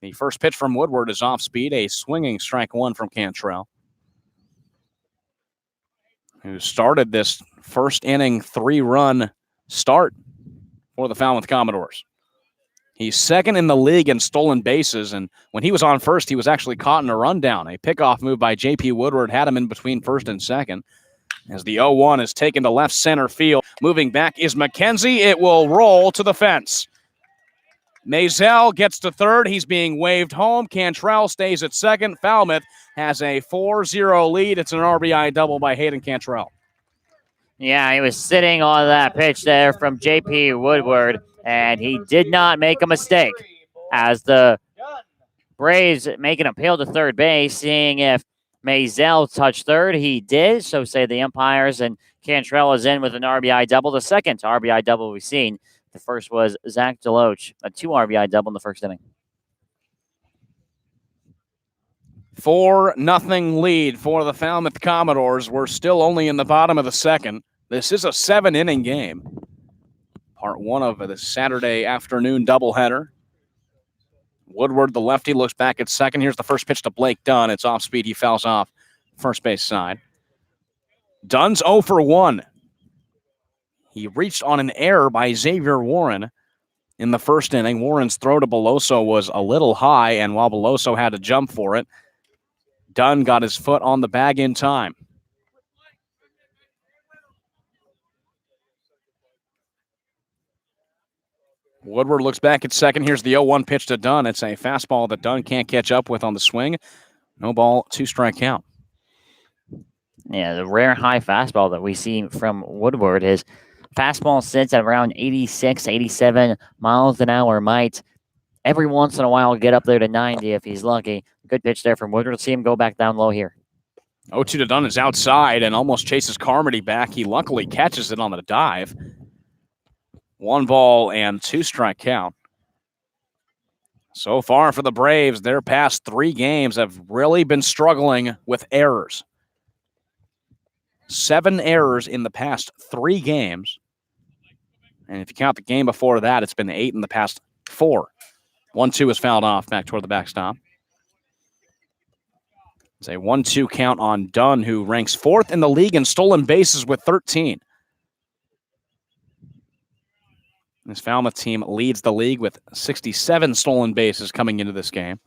The first pitch from Woodward is off speed, a swinging strike 1 from Cantrell, who started this first inning 3-run start for the Falmouth Commodores. He's second in the league in stolen bases, and when he was on first, he was actually caught in a rundown. A pickoff move by J.P. Woodward had him in between first and second. As the 0-1 is taken to left center field. Moving back is McKenzie. It will roll to the fence. Maisel gets to third. He's being waved home. Cantrell stays at second. Falmouth has a 4-0 lead. It's an RBI double by Hayden Cantrell. Yeah, he was sitting on that pitch there from J.P. Woodward, and he did not make a mistake. As the Braves make an appeal to third base, seeing if Maisel touched third. He did, so say the umpires, and Cantrell is in with an RBI double. The second RBI double we've seen. The first was Zach DeLoach, a 2 RBI double in the first inning. 4-0 lead for the Falmouth Commodores. We're still only in the bottom of the second. This is a 7-inning game. Part 1 of the Saturday afternoon doubleheader. Woodward, the lefty, looks back at second. Here's the first pitch to Blake Dunn. It's off speed. He fouls off first base side. Dunn's 0 for 1. He reached on an error by Xavier Warren in the first inning. Warren's throw to Beloso was a little high, and while Beloso had to jump for it, Dunn got his foot on the bag in time. Woodward looks back at second. Here's the 0-1 pitch to Dunn. It's a fastball that Dunn can't catch up with on the swing. No ball, 2-strike count. Yeah, the rare high fastball that we see from Woodward is Fastball sits at around 86, 87 miles an hour. Might every once in a while get up there to 90 if he's lucky. Good pitch there from Woodward. Let's see him go back down low here. 0-2 to Dunn is outside and almost chases Carmody back. He luckily catches it on the dive. 1-2 strike count. So far for the Braves, their past 3 games have really been struggling with errors. 7 errors in the past 3 games. And if you count the game before that, it's been 8 in the past 4. 1-2 is fouled off back toward the backstop. It's a 1-2 count on Dunn, who ranks 4th in the league in stolen bases with 13. This Falmouth team leads the league with 67 stolen bases coming into this game.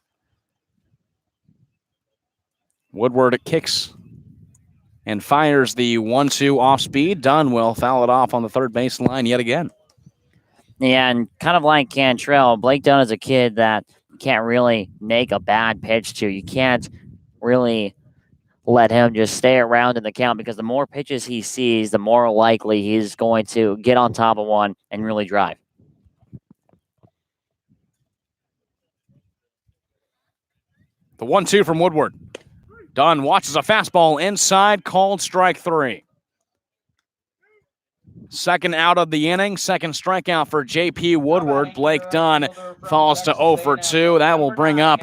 Woodward kicks and fires the 1-2 off speed. Dunn will foul it off on the third baseline yet again. Yeah, and kind of like Cantrell, Blake Dunn is a kid that you can't really make a bad pitch to. You can't really let him just stay around in the count, because the more pitches he sees, the more likely he's going to get on top of one and really drive. The 1-2 from Woodward. Dunn watches a fastball inside, called strike 3. Second out of the inning, second strikeout for J.P. Woodward. Blake Dunn falls to 0 for 2. That will bring up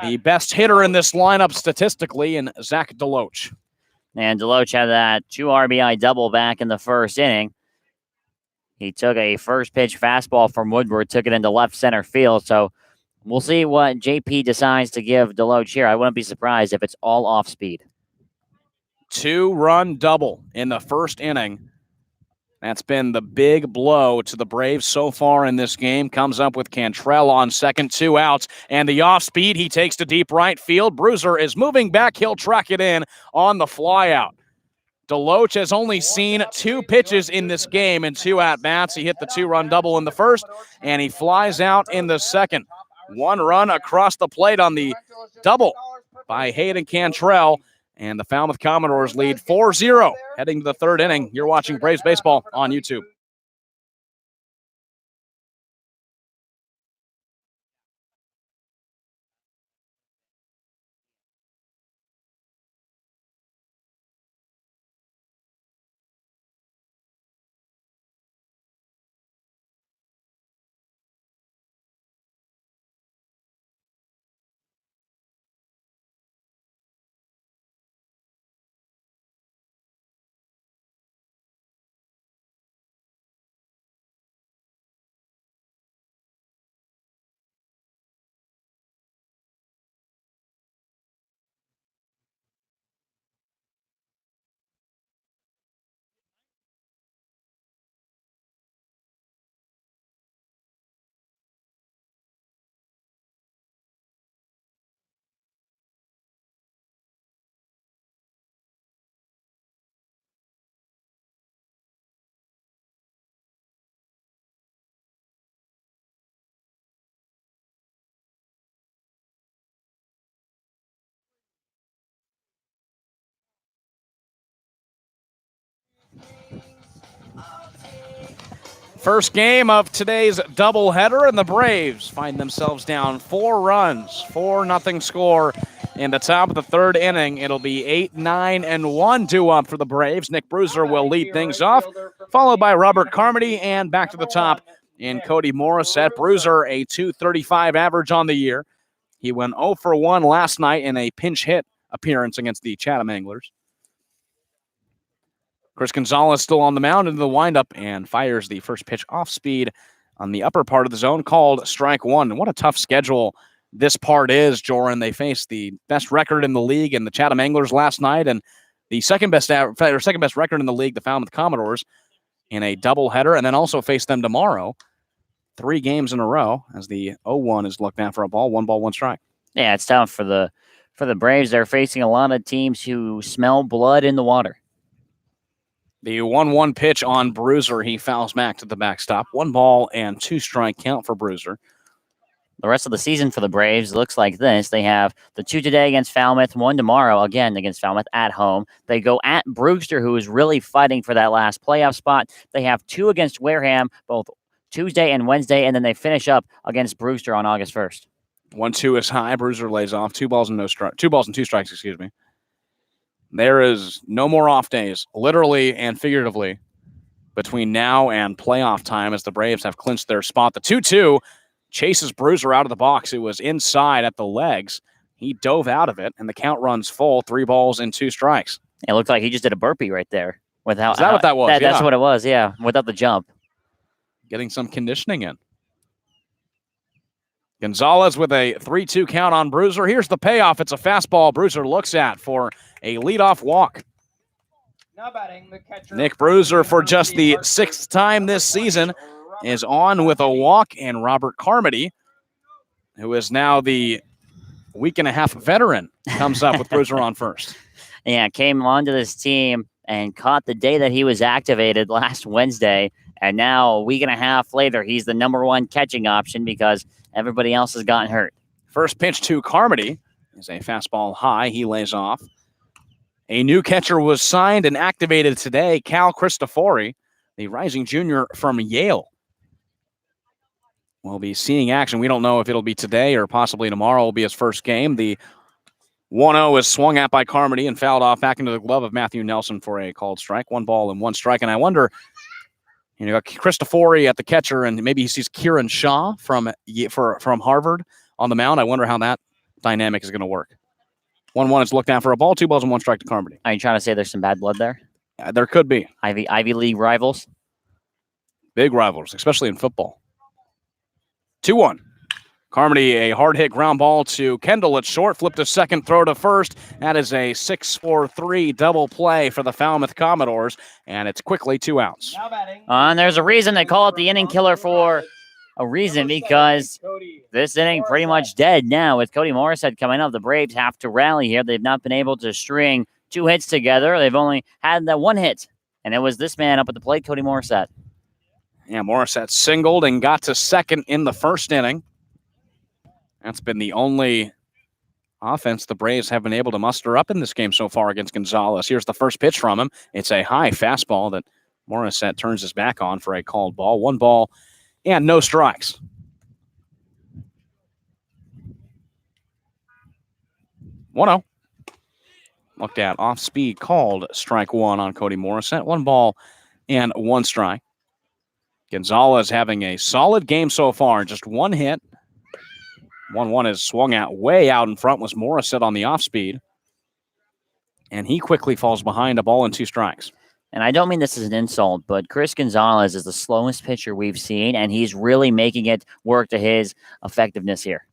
the best hitter in this lineup statistically in Zach Deloach. And Deloach had that 2 RBI double back in the first inning. He took a first pitch fastball from Woodward, took it into left center field. So we'll see what JP decides to give Deloach here. I wouldn't be surprised if it's all off speed. 2-run double in the first inning. That's been the big blow to the Braves so far in this game. Comes up with Cantrell on second, 2 outs. And the off-speed, he takes to deep right field. Bruiser is moving back. He'll track it in on the flyout. Deloach has only seen 2 pitches in this game and 2 at-bats. He hit the 2-run double in the first, and he flies out in the second. 1 run across the plate on the double by Hayden Cantrell. And the Falmouth Commodores lead 4-0 heading to the third inning. You're watching Braves Baseball on YouTube. First game of today's doubleheader, and the Braves find themselves down 4 runs, 4-0 score in the top of the third inning. It'll be 8-9-1 due up for the Braves. Nick Bruiser will lead things off, followed by Robert Carmody, and back to the top in Cody Morissette. Bruiser, a .235 average on the year. He went 0 for 1 last night in a pinch hit appearance against the Chatham Anglers. Chris Gonzalez still on the mound into the windup and fires the first pitch off speed on the upper part of the zone, called strike 1. And what a tough schedule this part is, Joran. They faced the best record in the league in the Chatham Anglers last night, and the second best record in the league, the Falmouth Commodores, in a doubleheader, and then also face them tomorrow. 3 games in a row as the 0-1 is looked at for a ball, 1 strike. Yeah, it's tough for the Braves. They're facing a lot of teams who smell blood in the water. The 1-1 pitch on Bruiser. He fouls back to the backstop. 1 ball and 2 strike count for Bruiser. The rest of the season for the Braves looks like this. They have the 2 today against Falmouth, 1 tomorrow again against Falmouth at home. They go at Brewster, who is really fighting for that last playoff spot. They have 2 against Wareham, both Tuesday and Wednesday, and then they finish up against Brewster on August 1st. 1-2 is high. Bruiser lays off. 2 balls and 2 strikes, excuse me. There is no more off days, literally and figuratively, between now and playoff time as the Braves have clinched their spot. The 2-2 chases Bruiser out of the box. It was inside at the legs. He dove out of it, and the count runs full. 3 balls and 2 strikes. It looked like he just did a burpee right there. Is that what that was? That's what it was, yeah, without the jump. Getting some conditioning in. Gonzalez with a 3-2 count on Bruiser. Here's the payoff. It's a fastball Bruiser looks at for a leadoff walk. Now batting the catcher. Nick Bruiser, for just the 6th time this season, is on with a walk, and Robert Carmody, who is now the week-and-a-half veteran, comes up with Bruiser on first. Yeah, came onto this team and caught the day that he was activated last Wednesday, and now a week and a half later, he's the #1 catching option because everybody else has gotten hurt. First pitch to Carmody is a fastball high. He lays off. A new catcher was signed and activated today, Cal Cristofori, the rising junior from Yale. We'll be seeing action. We don't know if it'll be today or possibly tomorrow will be his first game. The 1-0 is swung at by Carmody and fouled off back into the glove of Matthew Nelson for a called strike. 1 ball and 1 strike. And I wonder, Cristofori at the catcher, and maybe he sees Kieran Shaw from Harvard on the mound. I wonder how that dynamic is going to work. 1-1 is looked at for a ball. 2 balls and 1 strike to Carmody. Are you trying to say there's some bad blood there? There could be. Ivy League rivals? Big rivals, especially in football. 2-1. Carmody, a hard-hit ground ball to Kendall at short. Flipped to second, throw to first. That is a 6-4-3 double play for the Falmouth Commodores, and it's quickly 2 outs. And there's a reason they call it the inning killer for a reason, because this inning pretty much dead now. With Cody Morissette coming up, the Braves have to rally here. They've not been able to string 2 hits together. They've only had that 1 hit, and it was this man up at the plate, Cody Morissette. Yeah, Morissette singled and got to second in the first inning. That's been the only offense the Braves have been able to muster up in this game so far against Gonzalez. Here's the first pitch from him. It's a high fastball that Morissette turns his back on for a called ball. 1 ball and no strikes. 1-0. Looked at off speed, called strike 1 on Cody Morissette. 1 ball and 1 strike. Gonzalez having a solid game so far. Just 1 hit. 1-1 is swung out way out in front was Morissette on the off speed. And he quickly falls behind, a ball and 2 strikes. And I don't mean this as an insult, but Chris Gonzalez is the slowest pitcher we've seen, and he's really making it work to his effectiveness here.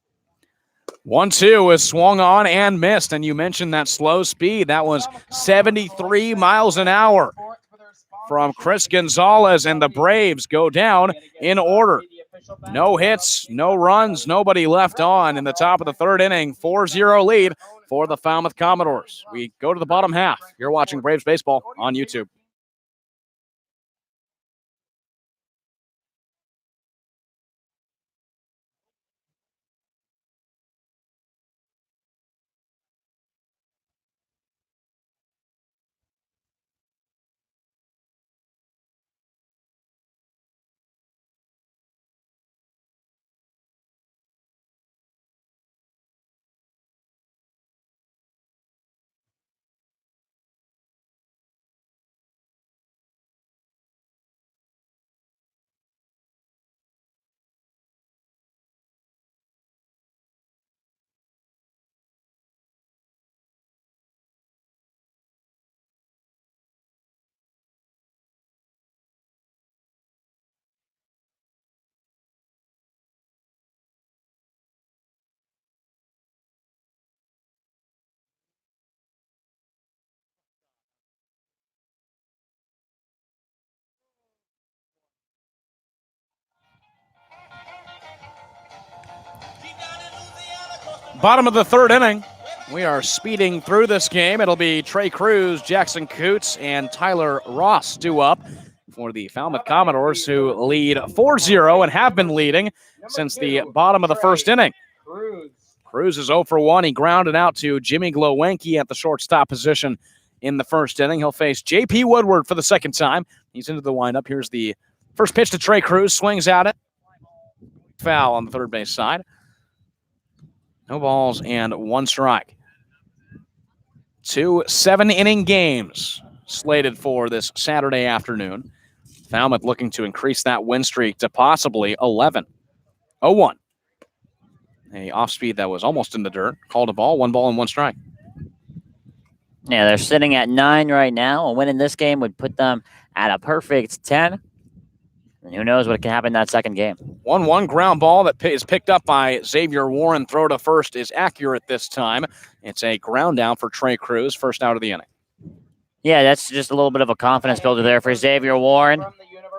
1-2 is swung on and missed, and you mentioned that slow speed. That was 73 miles an hour from Chris Gonzalez, and the Braves go down in order. No hits, no runs, nobody left on in the top of the 3rd inning. 4-0 lead for the Falmouth Commodores. We go to the bottom half. You're watching Braves Baseball on YouTube. Bottom of the 3rd inning. We are speeding through this game. It'll be Trey Cruz, Jackson Koontz, and Tyler Ross due up for the Falmouth Commodores, who lead 4-0 and have been leading since the bottom of the first inning. Cruz is 0 for 1. He grounded out to Jimmy Glowenke at the shortstop position in the first inning. He'll face J.P. Woodward for the second time. He's into the windup. Here's the first pitch to Trey Cruz. Swings at it. Foul on the third base side. No balls and 1 strike. 2 7-inning games slated for this Saturday afternoon. Falmouth looking to increase that win streak to possibly 11. 0-1. A off-speed that was almost in the dirt. Called a ball, 1 ball and 1 strike. Yeah, they're sitting at 9 right now. A win in this game would put them at a perfect 10. And who knows what can happen in that second game. 1-1 ground ball that is picked up by Xavier Warren. Throw to first is accurate this time. It's a ground down for Trey Cruz, first out of the inning. Yeah, that's just a little bit of a confidence builder there for Xavier Warren.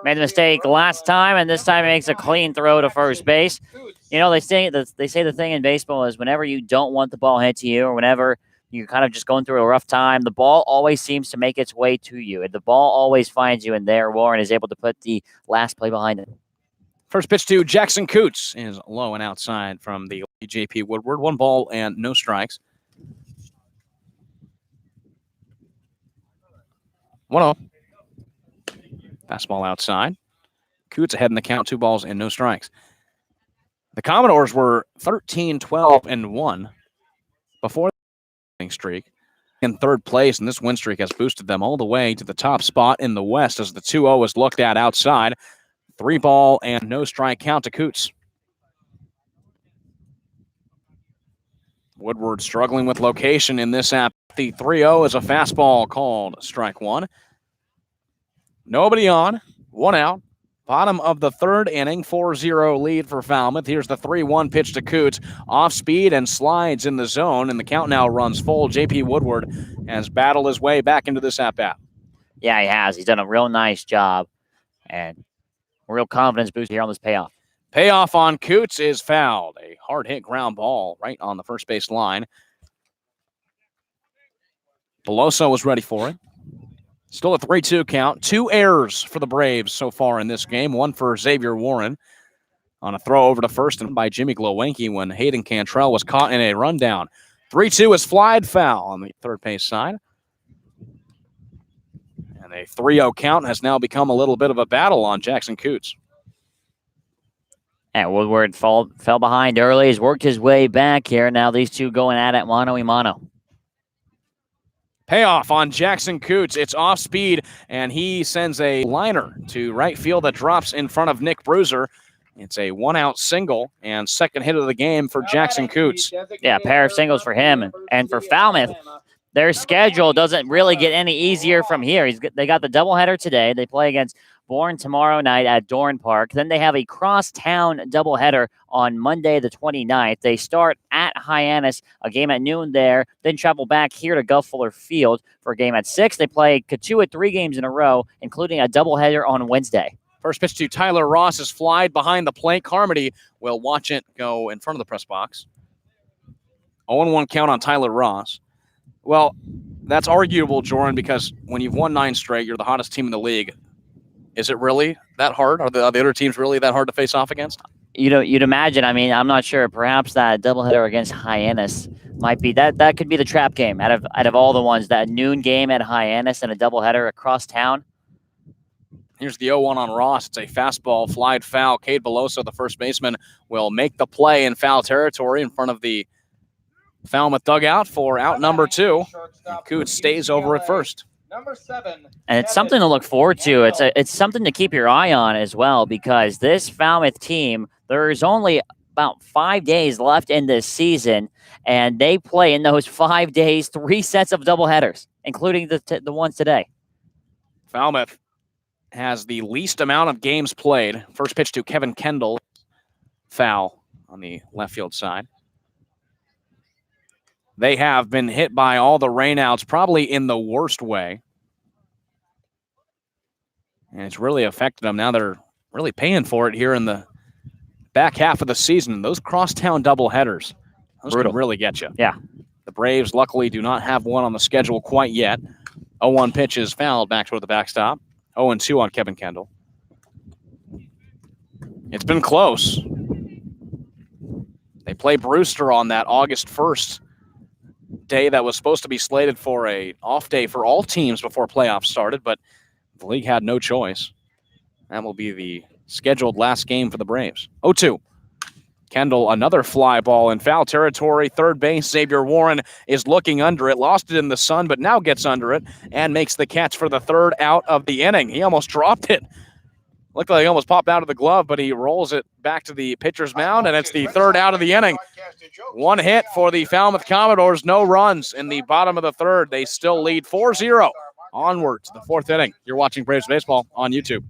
Made a mistake last time, and this time he makes a clean throw to first base. You know, they say the thing in baseball is whenever you don't want the ball hit to you or whenever you're kind of just going through a rough time, the ball always seems to make its way to you. And the ball always finds you, and there Warren is able to put the last play behind it. First pitch to Jackson Koontz is low and outside from the J.P. Woodward. 1 ball and no strikes. 1-0. Fastball outside. Koontz ahead in the count, 2 balls and no strikes. The Commodores were 13-12-1 before the streak in third place, and this win streak has boosted them all the way to the top spot in the West as the 2-0 is looked at outside. 3 ball and no strike count to Koontz. Woodward struggling with location in this app. The 3-0 is a fastball called strike 1. Nobody on, 1 out. Bottom of the third inning, 4-0 lead for Falmouth. Here's the 3-1 pitch to Koontz. Off speed and slides in the zone, and the count now runs full. J.P. Woodward has battled his way back into this at-bat. Yeah, he has. He's done a real nice job, and a real confidence boost here on this payoff. Payoff on Koontz is fouled. A hard-hit ground ball right on the first base line. Beloso was ready for it. Still a 3-2 count. 2 errors for the Braves so far in this game. 1 for Xavier Warren on a throw over to first and by Jimmy Glowenke when Hayden Cantrell was caught in a rundown. 3-2 is flied foul on the third base side. And a 3-0 count has now become a little bit of a battle on Jackson Koontz. And Woodward fell behind early. He's worked his way back here. Now these two going at it mano-a-mano. Payoff on Jackson Koontz. It's off speed, and he sends a liner to right field that drops in front of Nick Bruiser. It's a 1-out single and second hit of the game for Jackson Koontz. Yeah, a pair of singles for him. And for Falmouth, their schedule doesn't really get any easier from here. They got the doubleheader today. They play against Bourne tomorrow night at Dorn Park. Then they have a crosstown doubleheader on Monday the 29th. They start at Hyannis, a game at noon there, then travel back here to Gulf Fuller Field for a game at 6. They play Koontz 3 games in a row, including a doubleheader on Wednesday. First pitch to Tyler Ross is flied behind the plate. Carmody will watch it go in front of the press box. 0-1 count on Tyler Ross. Well, that's arguable, Jordan, because when you've won 9 straight, you're the hottest team in the league. Is it really that hard? Are the other teams really that hard to face off against? You'd imagine. I mean, I'm not sure. Perhaps that doubleheader against Hyannis might be that could be the trap game out of all the ones. That noon game at Hyannis and a doubleheader across town. Here's the 0-1 on Ross. It's a fastball, flied foul. Cade Beloso, the first baseman, will make the play in foul territory in front of the Falmouth dugout for out number 2. Koontz stays over at first. Number 7. And it's something to look forward to. It's something to keep your eye on as well, because this Falmouth team, there's only about 5 days left in this season, and they play in those 5 days 3 sets of doubleheaders, including the ones today. Falmouth has the least amount of games played. First pitch to Kevin Kendall. Foul on the left field side. They have been hit by all the rainouts, probably in the worst way. And it's really affected them. Now they're really paying for it here in the back half of the season. Those crosstown doubleheaders, those can really get you. Yeah. The Braves, luckily, do not have one on the schedule quite yet. 0-1 pitch is fouled back toward the backstop. 0-2 on Kevin Kendall. It's been close. They play Brewster on that August 1st day that was supposed to be slated for a off day for all teams before playoffs started, but the league had no choice. That will be the scheduled last game for the Braves. 0-2. Kendall, another fly ball in foul territory. Third base, Xavier Warren is looking under it. Lost it in the sun, but now gets under it and makes the catch for the third out of the inning. He almost dropped it. Looked like he almost popped out of the glove, but he rolls it back to the pitcher's mound, and it's the third out of the inning. One hit for the Falmouth Commodores, no runs in the bottom of the third. They still lead 4-0 onward to the fourth inning. You're watching Braves Baseball on YouTube.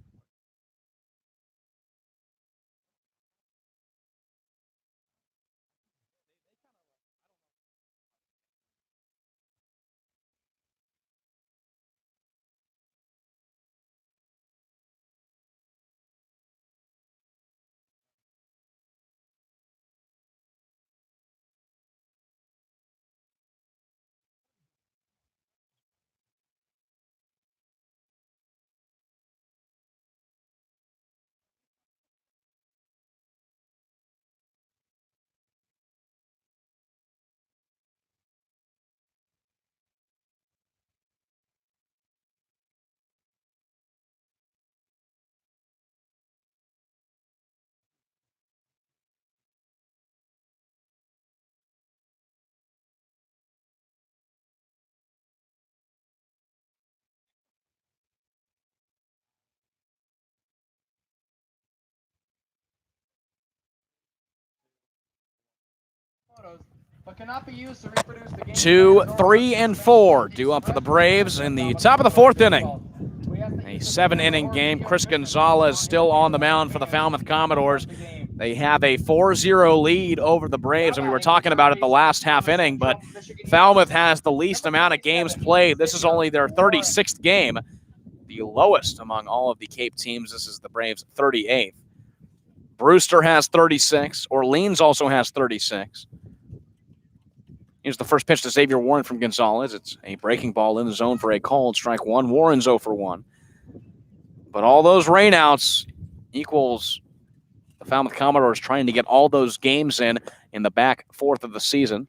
But cannot be used to reproduce the game. 2, 3, and 4 due up for the Braves in the top of the fourth inning. A 7-inning game. Chris Gonzalez still on the mound for the Falmouth Commodores. They have a 4-0 lead over the Braves, and we were talking about it the last half inning, but Falmouth has the least amount of games played. This is only their 36th game, the lowest among all of the Cape teams. This is the Braves' 38th. Brewster has 36. Orleans also has 36. Here's the first pitch to Xavier Warren from Gonzalez. It's a breaking ball in the zone for a called strike one. Warren's 0 for 1. But all those rainouts equals the Falmouth Commodores trying to get all those games in the back fourth of the season.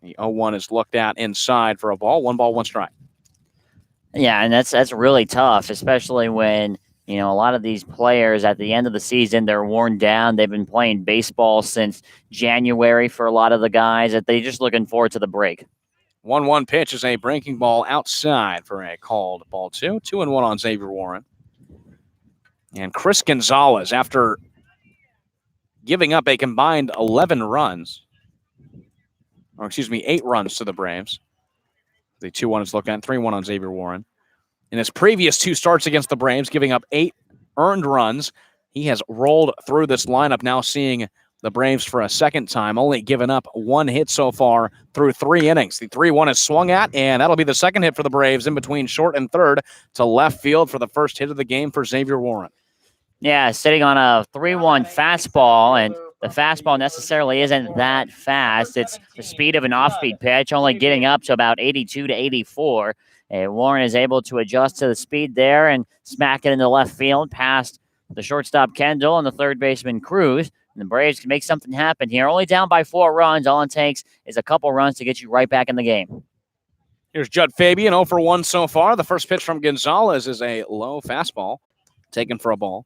The 0-1 is looked at inside for a ball. 1 ball, 1 strike. Yeah, and that's really tough, especially when, you know, a lot of these players at the end of the season, they're worn down. They've been playing baseball since January for a lot of the guys, that they're just looking forward to the break. 1-1 pitch is a breaking ball outside for a called ball 2. 2-1 on Xavier Warren. And Chris Gonzalez, after giving up a combined 11 runs, or excuse me, 8 runs to the Braves. The 2-1 is looked at, 3-1 on Xavier Warren. In his previous 2 starts against the Braves, giving up 8 earned runs, he has rolled through this lineup, now seeing the Braves for a second time, only given up 1 hit so far through 3 innings. The 3-1 is swung at, and that'll be the second hit for the Braves in between short and third to left field for the first hit of the game for Xavier Warren. Yeah, sitting on a 3-1 fastball, and the fastball necessarily isn't that fast. It's the speed of an off-speed pitch, only getting up to about 82 to 84. And Warren is able to adjust to the speed there and smack it into left field past the shortstop Kendall and the third baseman Cruz. And the Braves can make something happen here. Only down by 4 runs. All it takes is a couple runs to get you right back in the game. Here's Judd Fabian, 0 for 1 so far. The first pitch from Gonzalez is a low fastball, taken for a ball.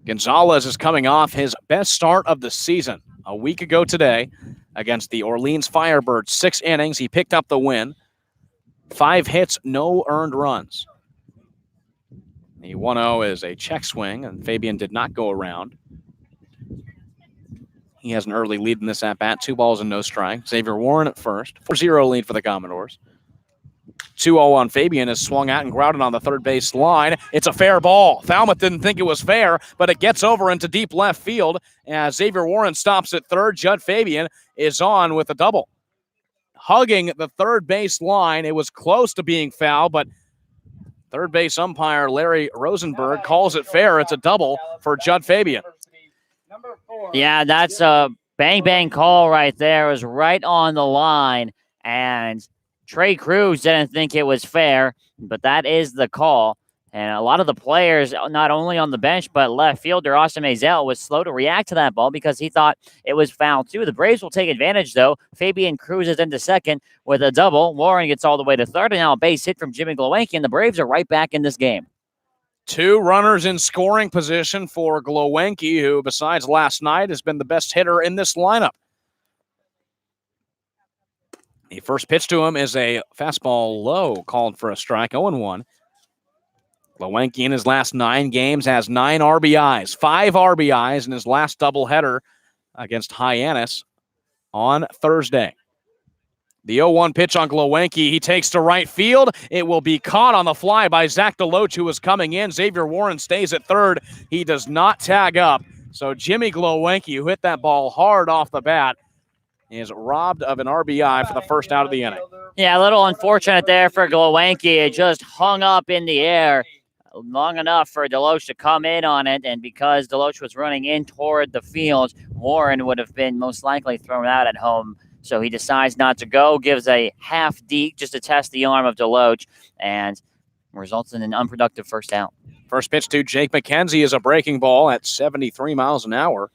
Gonzalez is coming off his best start of the season a week ago today against the Orleans Firebirds. 6 innings. He picked up the win. 5 hits, no earned runs. The 1-0 is a check swing, and Fabian did not go around. He has an early lead in this at-bat. 2 balls and no strike. Xavier Warren at first. 4-0 lead for the Commodores. 2-0 on Fabian is swung out and grounded on the third base line. It's a fair ball. Falmouth didn't think it was fair, but it gets over into deep left field as Xavier Warren stops at third. Judd Fabian is on with a double. Hugging the third base line. It was close to being foul, but third base umpire Larry Rosenberg calls it fair. It's a double for Judd Fabian. Yeah, that's a bang-bang call right there. It was right on the line, and Trey Cruz didn't think it was fair, but that is the call. And a lot of the players, not only on the bench, but left fielder Austin Maisel was slow to react to that ball because he thought it was foul too. The Braves will take advantage, though. Fabian cruises into second with a double. Warren gets all the way to third, and now a base hit from Jimmy Glowenke, and the Braves are right back in this game. 2 runners in scoring position for Glowenke, who, besides last night, has been the best hitter in this lineup. The first pitch to him is a fastball low, called for a strike, 0-1. Glowenke in his last 9 games has 9 RBIs, 5 RBIs in his last doubleheader against Hyannis on Thursday. The 0-1 pitch on Glowenke. He takes to right field. It will be caught on the fly by Zach DeLoach, who is coming in. Xavier Warren stays at third. He does not tag up. So Jimmy Glowenke, who hit that ball hard off the bat, is robbed of an RBI for the first out of the inning. Yeah, a little unfortunate there for Glowenke. It just hung up in the air long enough for DeLoach to come in on it, and because DeLoach was running in toward the field, Warren would have been most likely thrown out at home. So he decides not to go, gives a half deke just to test the arm of DeLoach, and results in an unproductive first out. First pitch to Jake McKenzie is a breaking ball at 73 miles an hour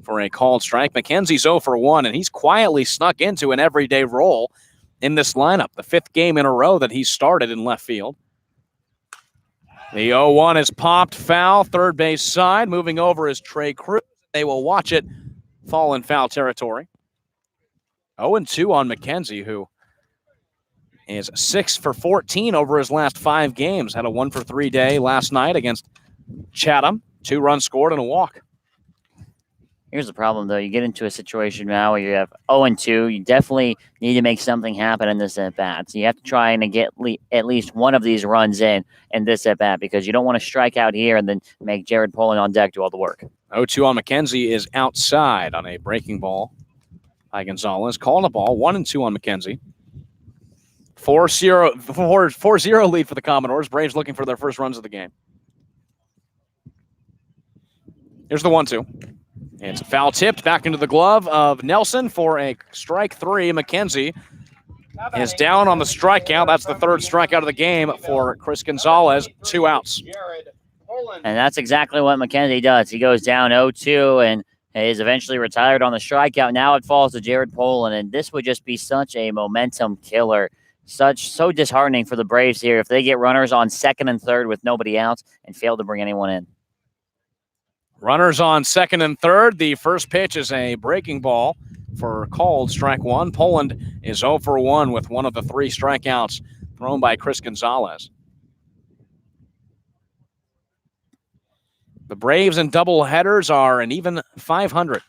for a called strike. McKenzie's 0-for-1, and he's quietly snuck into an everyday role in this lineup, the 5th game in a row that he's started in left field. The 0-1 is popped foul, third base side. Moving over is Trey Cruz. They will watch it fall in foul territory. 0-2 on McKenzie, who is 6-for-14 over his last 5 games. Had a 1-for-3 day last night against Chatham. 2 runs scored and a walk. Here's the problem, though. You get into a situation now where you have 0-2. You definitely need to make something happen in this at-bat. So you have to try and get at least one of these runs in this at-bat because you don't want to strike out here and then make Jared Poland on deck do all the work. 0-2 on McKenzie is outside on a breaking ball by Gonzalez. Calling a ball, 1-2 on McKenzie. 4-0 lead for the Commodores. Braves looking for their first runs of the game. Here's the 1-2. It's a foul tipped back into the glove of Nelson for a strike 3. McKenzie is down on the strikeout. That's the 3rd strikeout of the game for Chris Gonzalez. 2 outs. And that's exactly what McKenzie does. He goes down 0-2 and is eventually retired on the strikeout. Now it falls to Jared Poland, and this would just be such a momentum killer. So disheartening for the Braves here if they get runners on 2nd and 3rd with nobody else and fail to bring anyone in. Runners on 2nd and 3rd. The first pitch is a breaking ball for called strike 1. Poland is 0-for-1 with one of the 3 strikeouts thrown by Chris Gonzalez. The Braves in double headers are an even 500.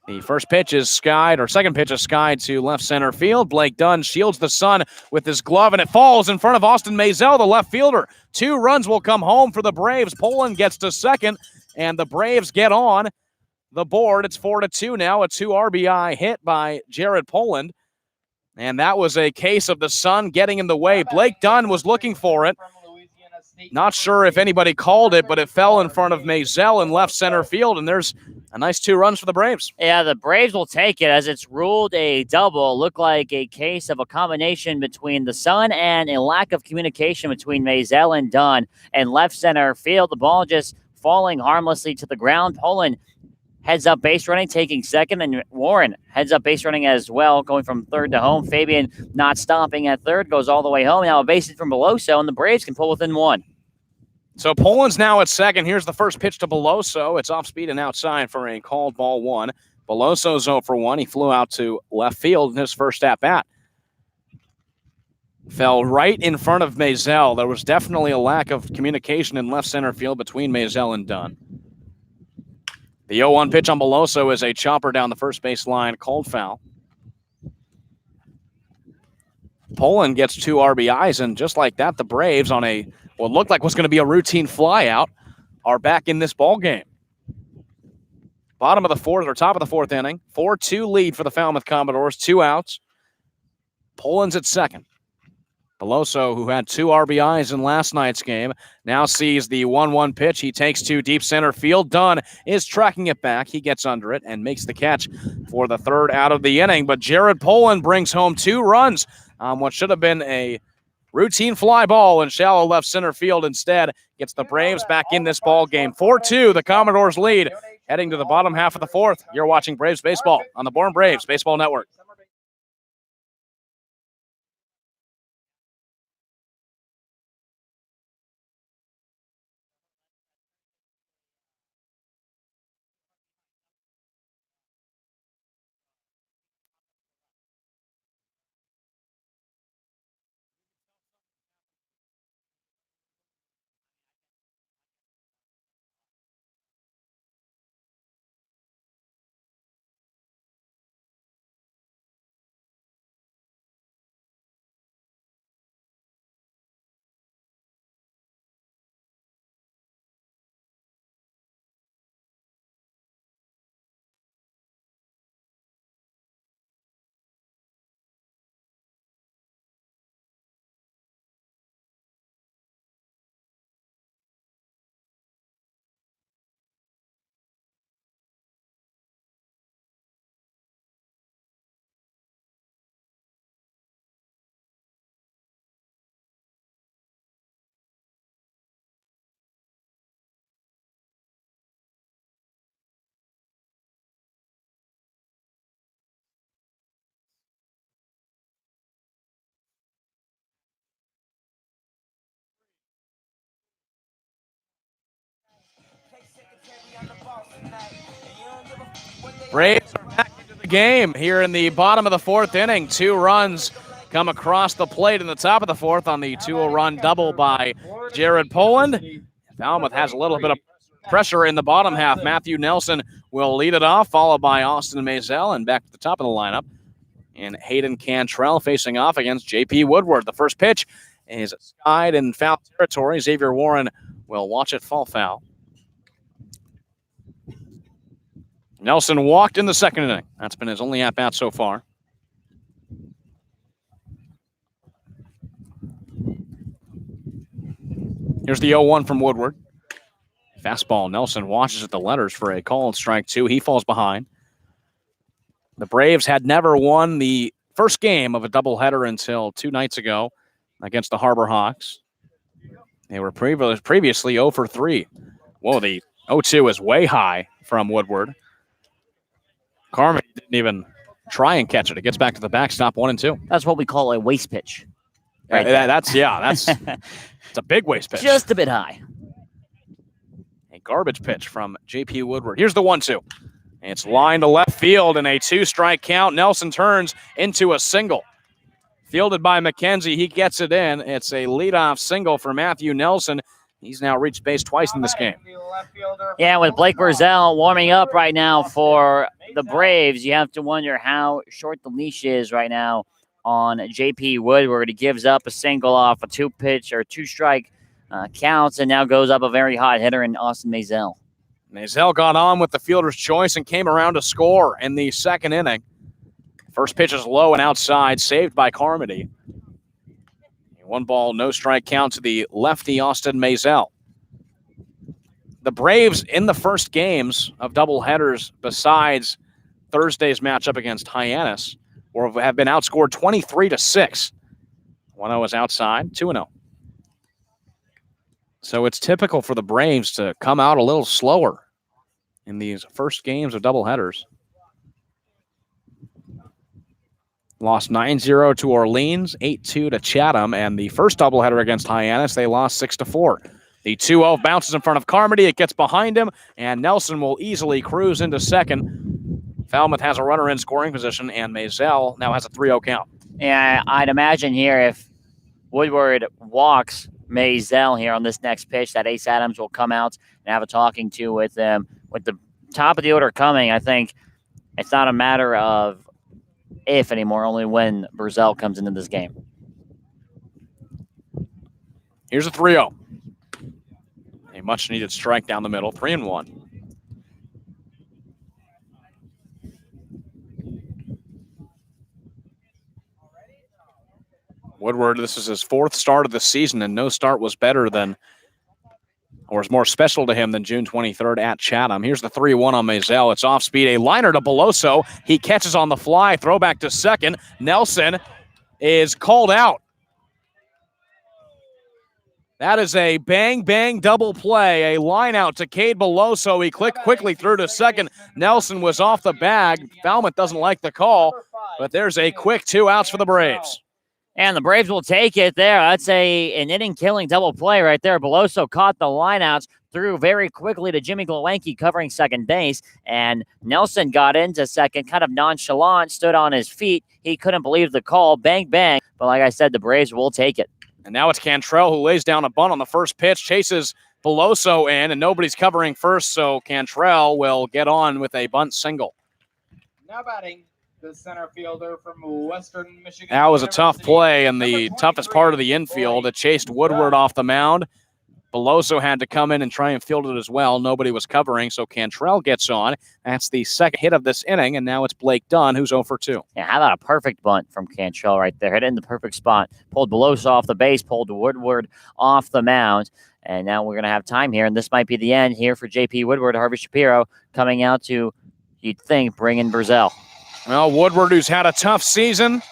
The first pitch is skied, or second pitch is skied to left center field. Blake Dunn shields the sun with his glove, and it falls in front of Austin Maisel, the left fielder. 2 runs will come home for the Braves. Poland gets to second, and the Braves get on the board. It's 4-2 now, a 2 RBI hit by Jared Poland. And that was a case of the sun getting in the way. Blake Dunn was looking for it. Not sure if anybody called it, but it fell in front of Maisel in left center field, and there's a nice 2 runs for the Braves. Yeah, the Braves will take it as it's ruled a double. Looked like a case of a combination between the sun and a lack of communication between Maisel and Dunn. And left center field, the ball just falling harmlessly to the ground. Poland heads up base running, taking second, and Warren heads up base running as well, going from 3rd to home. Fabian not stopping at 3rd, goes all the way home. Now a base hit from Beloso, and the Braves can pull within 1. So Poland's now at second. Here's the first pitch to Beloso. It's off speed and outside for a called ball 1. Beloso's 0-for-1. He flew out to left field in his first at-bat. Fell right in front of Maisel. There was definitely a lack of communication in left center field between Maisel and Dunn. The 0-1 pitch on Beloso is a chopper down the first base line, called foul. Poland gets 2 RBIs, and just like that, the Braves on a what looked like was going to be a routine flyout are back in this ball game. Bottom of the 4th or top of the 4th inning, 4-2 lead for the Falmouth Commodores, 2 outs. Poland's at second. Beloso, who had 2 RBIs in last night's game, now sees the 1-1 pitch. He takes to deep center field. Dunn is tracking it back. He gets under it and makes the catch for the 3rd out of the inning. But Jared Poland brings home 2 runs on what should have been a routine fly ball in shallow left center field instead. Gets the Braves back in this ball game. 4-2, the Commodores lead. Heading to the bottom half of the fourth. You're watching Braves Baseball on the Bourne Braves Baseball Network. Braves are back into the game here in the bottom of the fourth inning. 2 runs come across the plate in the top of the fourth on the 2-0 run double by Jared Poland. Falmouth has a little bit of pressure in the bottom half. Matthew Nelson will lead it off, followed by Austin Maisel, and back to the top of the lineup. And Hayden Cantrell facing off against J.P. Woodward. The first pitch is skied in foul territory. Xavier Warren will watch it fall foul. Nelson walked in the second inning. That's been his only at-bat so far. Here's the 0-1 from Woodward. Fastball. Nelson watches at the letters for a called strike 2. He falls behind. The Braves had never won the first game of a doubleheader until 2 nights ago against the Harbor Hawks. They were previously 0 for 3. Whoa, the 0-2 is way high from Woodward. Carmody didn't even try and catch it. It gets back to the backstop, 1-2. That's what we call a waste pitch. Right, that's it's a big waste pitch. Just a bit high. A garbage pitch from J.P. Woodward. Here's the 1-2. It's lined to left field in a 2-strike count. Nelson turns into a single. Fielded by McKenzie. He gets it in. It's a leadoff single for Matthew Nelson. He's now reached base twice in this game. Yeah, with Blake Purcell warming up right now for the Braves, you have to wonder how short the leash is right now on J.P. Woodward. He gives up a single off a 2-pitch or 2-strike counts and now goes up a very hot hitter in Austin Maisel. Maisel got on with the fielder's choice and came around to score in the second inning. First pitch is low and outside, saved by Carmody. 1 ball, no strike count to the lefty Austin Maisel. The Braves in the first games of doubleheaders, besides Thursday's matchup against Hyannis, have been outscored 23-6. 1-0 is outside, 2-0. So it's typical for the Braves to come out a little slower in these first games of doubleheaders. Lost 9-0 to Orleans, 8-2 to Chatham, and the first doubleheader against Hyannis, they lost 6-4. The 2-0 bounces in front of Carmody. It gets behind him, and Nelson will easily cruise into second. Falmouth has a runner in scoring position, and Maisel now has a 3-0 count. Yeah, I'd imagine here if Woodward walks Maisel here on this next pitch, that Ace Adams will come out and have a talking to with them. With the top of the order coming, I think it's not a matter of if anymore, only when Purcell comes into this game. Here's a 3-0. A much-needed strike down the middle, 3-1. Woodward, this is his 4th start of the season, and no start was better than, or is more special to him than June 23rd at Chatham. Here's the 3-1 on Maisel. It's off speed. A liner to Beloso. He catches on the fly. Throwback to second. Nelson is called out. That is a bang-bang double play, a line out to Cade Beloso. He clicked quickly through to second. Nelson was off the bag. Falmouth doesn't like the call, but there's a quick 2 outs for the Braves. And the Braves will take it there. That's an inning-killing double play right there. Beloso caught the lineouts, threw very quickly to Jimmy Glowacki covering second base, and Nelson got into second, kind of nonchalant, stood on his feet. He couldn't believe the call. Bang, bang. But like I said, the Braves will take it. And now it's Cantrell who lays down a bunt on the first pitch, chases Beloso in, and nobody's covering first, so Cantrell will get on with a bunt single. Now batting, the center fielder from Western Michigan. That was a tough play in the toughest part of the infield. It chased Woodward off the mound. Beloso had to come in and try and field it as well. Nobody was covering, so Cantrell gets on. That's the second hit of this inning, and now it's Blake Dunn, who's 0 for 2. Yeah, how about a perfect bunt from Cantrell right there? Hit it in the perfect spot. Pulled Beloso off the base, pulled Woodward off the mound. And now we're going to have time here, and this might be the end here for J.P. Woodward. Harvey Shapiro coming out to, you'd think, bring in Purcell. Well, Woodward, who's had a tough season.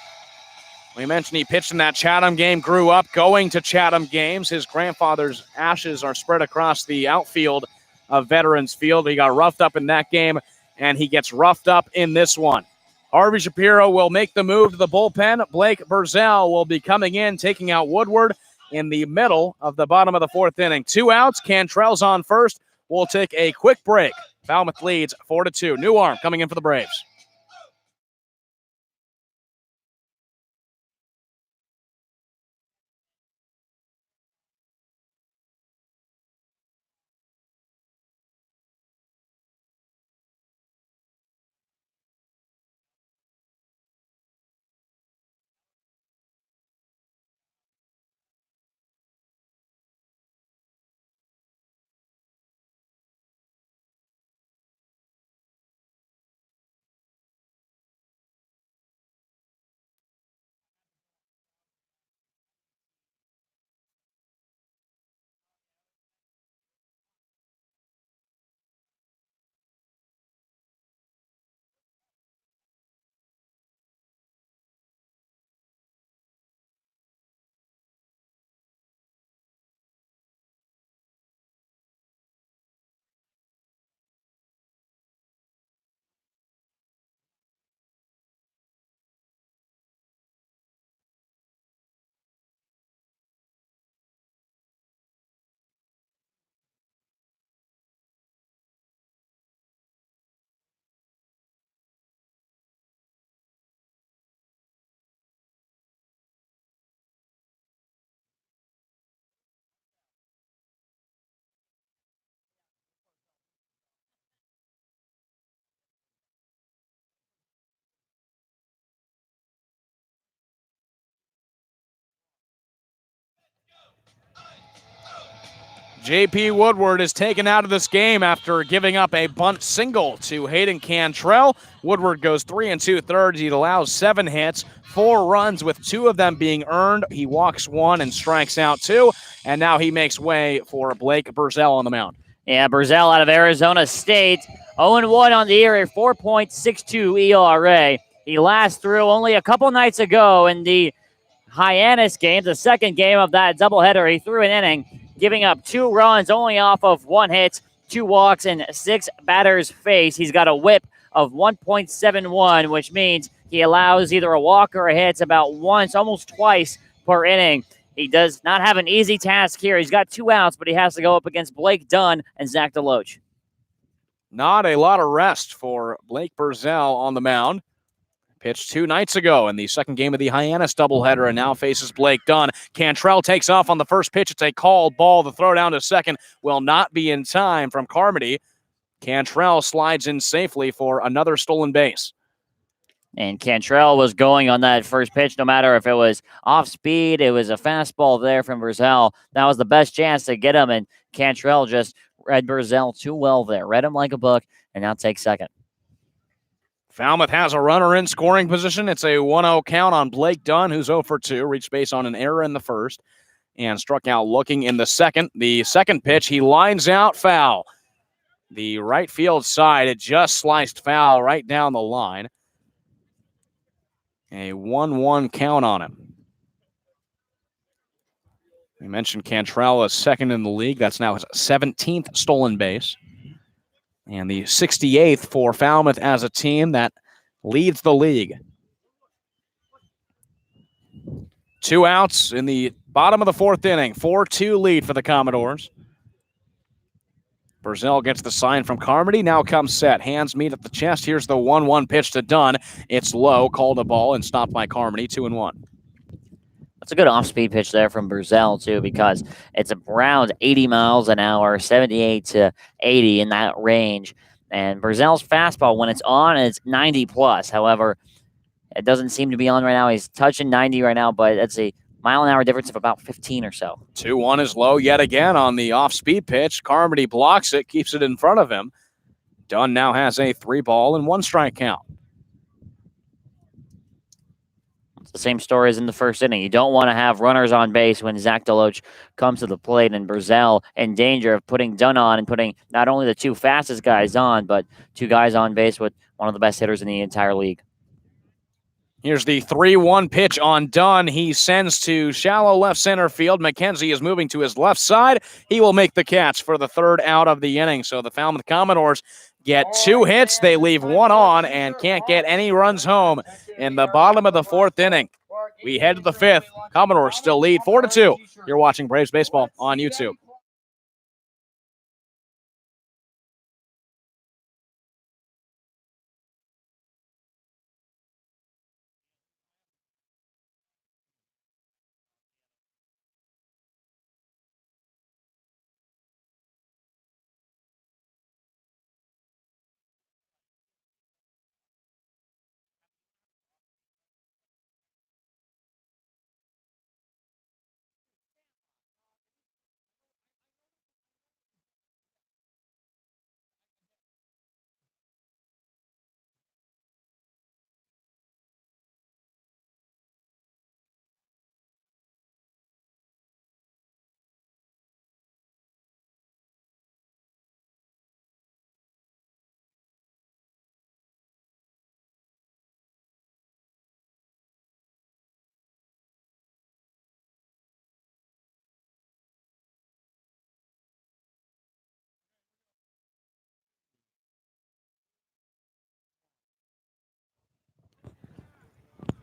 We mentioned he pitched in that Chatham game, grew up going to Chatham games. His grandfather's ashes are spread across the outfield of Veterans Field. He got roughed up in that game, and he gets roughed up in this one. Harvey Shapiro will make the move to the bullpen. Blake Purcell will be coming in, taking out Woodward in the middle of the bottom of the fourth inning. 2 outs. Cantrell's on first. We'll take a quick break. Falmouth leads 4-2. New arm coming in for the Braves. J.P. Woodward is taken out of this game after giving up a bunt single to Hayden Cantrell. Woodward goes 3 2/3. He allows 7 hits, 4 runs, with 2 of them being earned. He walks 1 and strikes out 2, and now he makes way for Blake Purcell on the mound. Yeah, Purcell out of Arizona State, 0-1 on the year, a 4.62 ERA. He last threw only a couple nights ago in the Hyannis game, the second game of that doubleheader. He threw an inning, giving up 2 runs only off of 1 hit, 2 walks, and 6 batters faced. He's got a whip of 1.71, which means he allows either a walk or a hit about once, almost twice per inning. He does not have an easy task here. He's got 2 outs, but he has to go up against Blake Dunn and Zach DeLoach. Not a lot of rest for Blake Purcell on the mound. Pitched 2 nights ago in the second game of the Hyannis doubleheader, and now faces Blake Dunn. Cantrell takes off on the first pitch. It's a called ball. The throw down to second will not be in time from Carmody. Cantrell slides in safely for another stolen base. And Cantrell was going on that first pitch, no matter if it was off speed, it was a fastball there from Purcell. That was the best chance to get him, and Cantrell just read Purcell too well there. Read him like a book, and now takes second. Falmouth has a runner in scoring position. It's a 1-0 count on Blake Dunn, who's 0 for 2. Reached base on an error in the first and struck out looking in the second. The second pitch, he lines out foul. The right field side, it just sliced foul right down the line. A 1-1 count on him. We mentioned Cantrell is second in the league. That's now his 17th stolen base. And the 68th for Falmouth as a team that leads the league. 2 outs in the bottom of the 4th inning. 4-2 lead for the Commodores. Purcell gets the sign from Carmody. Now comes set. Hands meet at the chest. Here's the 1-1 pitch to Dunn. It's low. Called a ball and stopped by Carmody. 2-1. That's a good off-speed pitch there from Purcell, too, because it's around 80 miles an hour, 78 to 80 in that range. And Purcell's fastball, when it's on, is 90 plus. However, it doesn't seem to be on right now. He's touching 90 right now, but it's a mile-an-hour difference of about 15 or so. 2-1 is low yet again on the off-speed pitch. Carmody blocks it, keeps it in front of him. Dunn now has a 3-ball-and-1 strike count. It's the same story as in the first inning. You don't want to have runners on base when Zach Deloach comes to the plate, and Purcell in danger of putting Dunn on and putting not only the 2 fastest guys on, but 2 guys on base with one of the best hitters in the entire league. Here's the 3-1 pitch on Dunn. He sends to shallow left center field. McKenzie is moving to his left side. He will make the catch for the 3rd out of the inning. So the Falmouth Commodores get 2 hits. They leave 1 on and can't get any runs home in the bottom of the 4th inning. We head to the 5th. Commodores still lead 4-2. You're watching Braves Baseball on YouTube.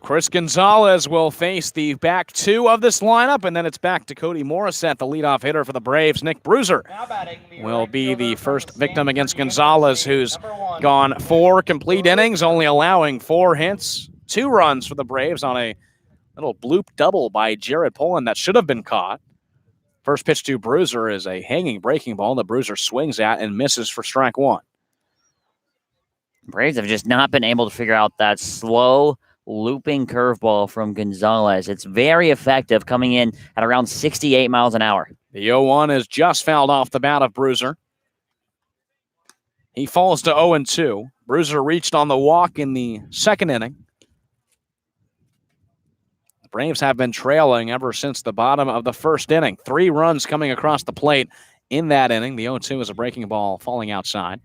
Chris Gonzalez will face the back 2 of this lineup, and then it's back to Cody Morissette, the leadoff hitter for the Braves. Nick Bruiser will be the first victim against Gonzalez, who's gone 4 complete innings, only allowing 4 hits, 2 runs for the Braves on a little bloop double by Jared Poland that should have been caught. First pitch to Bruiser is a hanging breaking ball that Bruiser swings at and misses for strike 1. Braves have just not been able to figure out that slow looping curveball from Gonzalez. It's very effective, coming in at around 68 miles an hour. The 0-1 is just fouled off the bat of Bruiser. He falls to 0-2. Bruiser reached on the walk in the 2nd inning. The Braves have been trailing ever since the bottom of the 1st inning. 3 runs coming across the plate in that inning. The 0-2 is a breaking ball falling outside.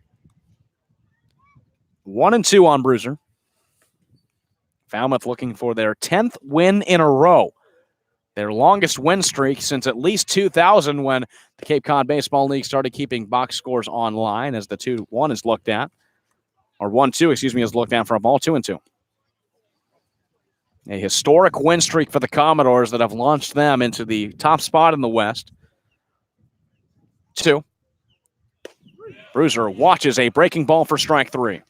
1-2 on Bruiser. Falmouth looking for their 10th win in a row. Their longest win streak since at least 2000, when the Cape Cod Baseball League started keeping box scores online, as the 2-1 is looked at. Or 1-2, is looked at for a ball. 2-2. A historic win streak for the Commodores that have launched them into the top spot in the West. 2. Bruiser watches a breaking ball for strike 3.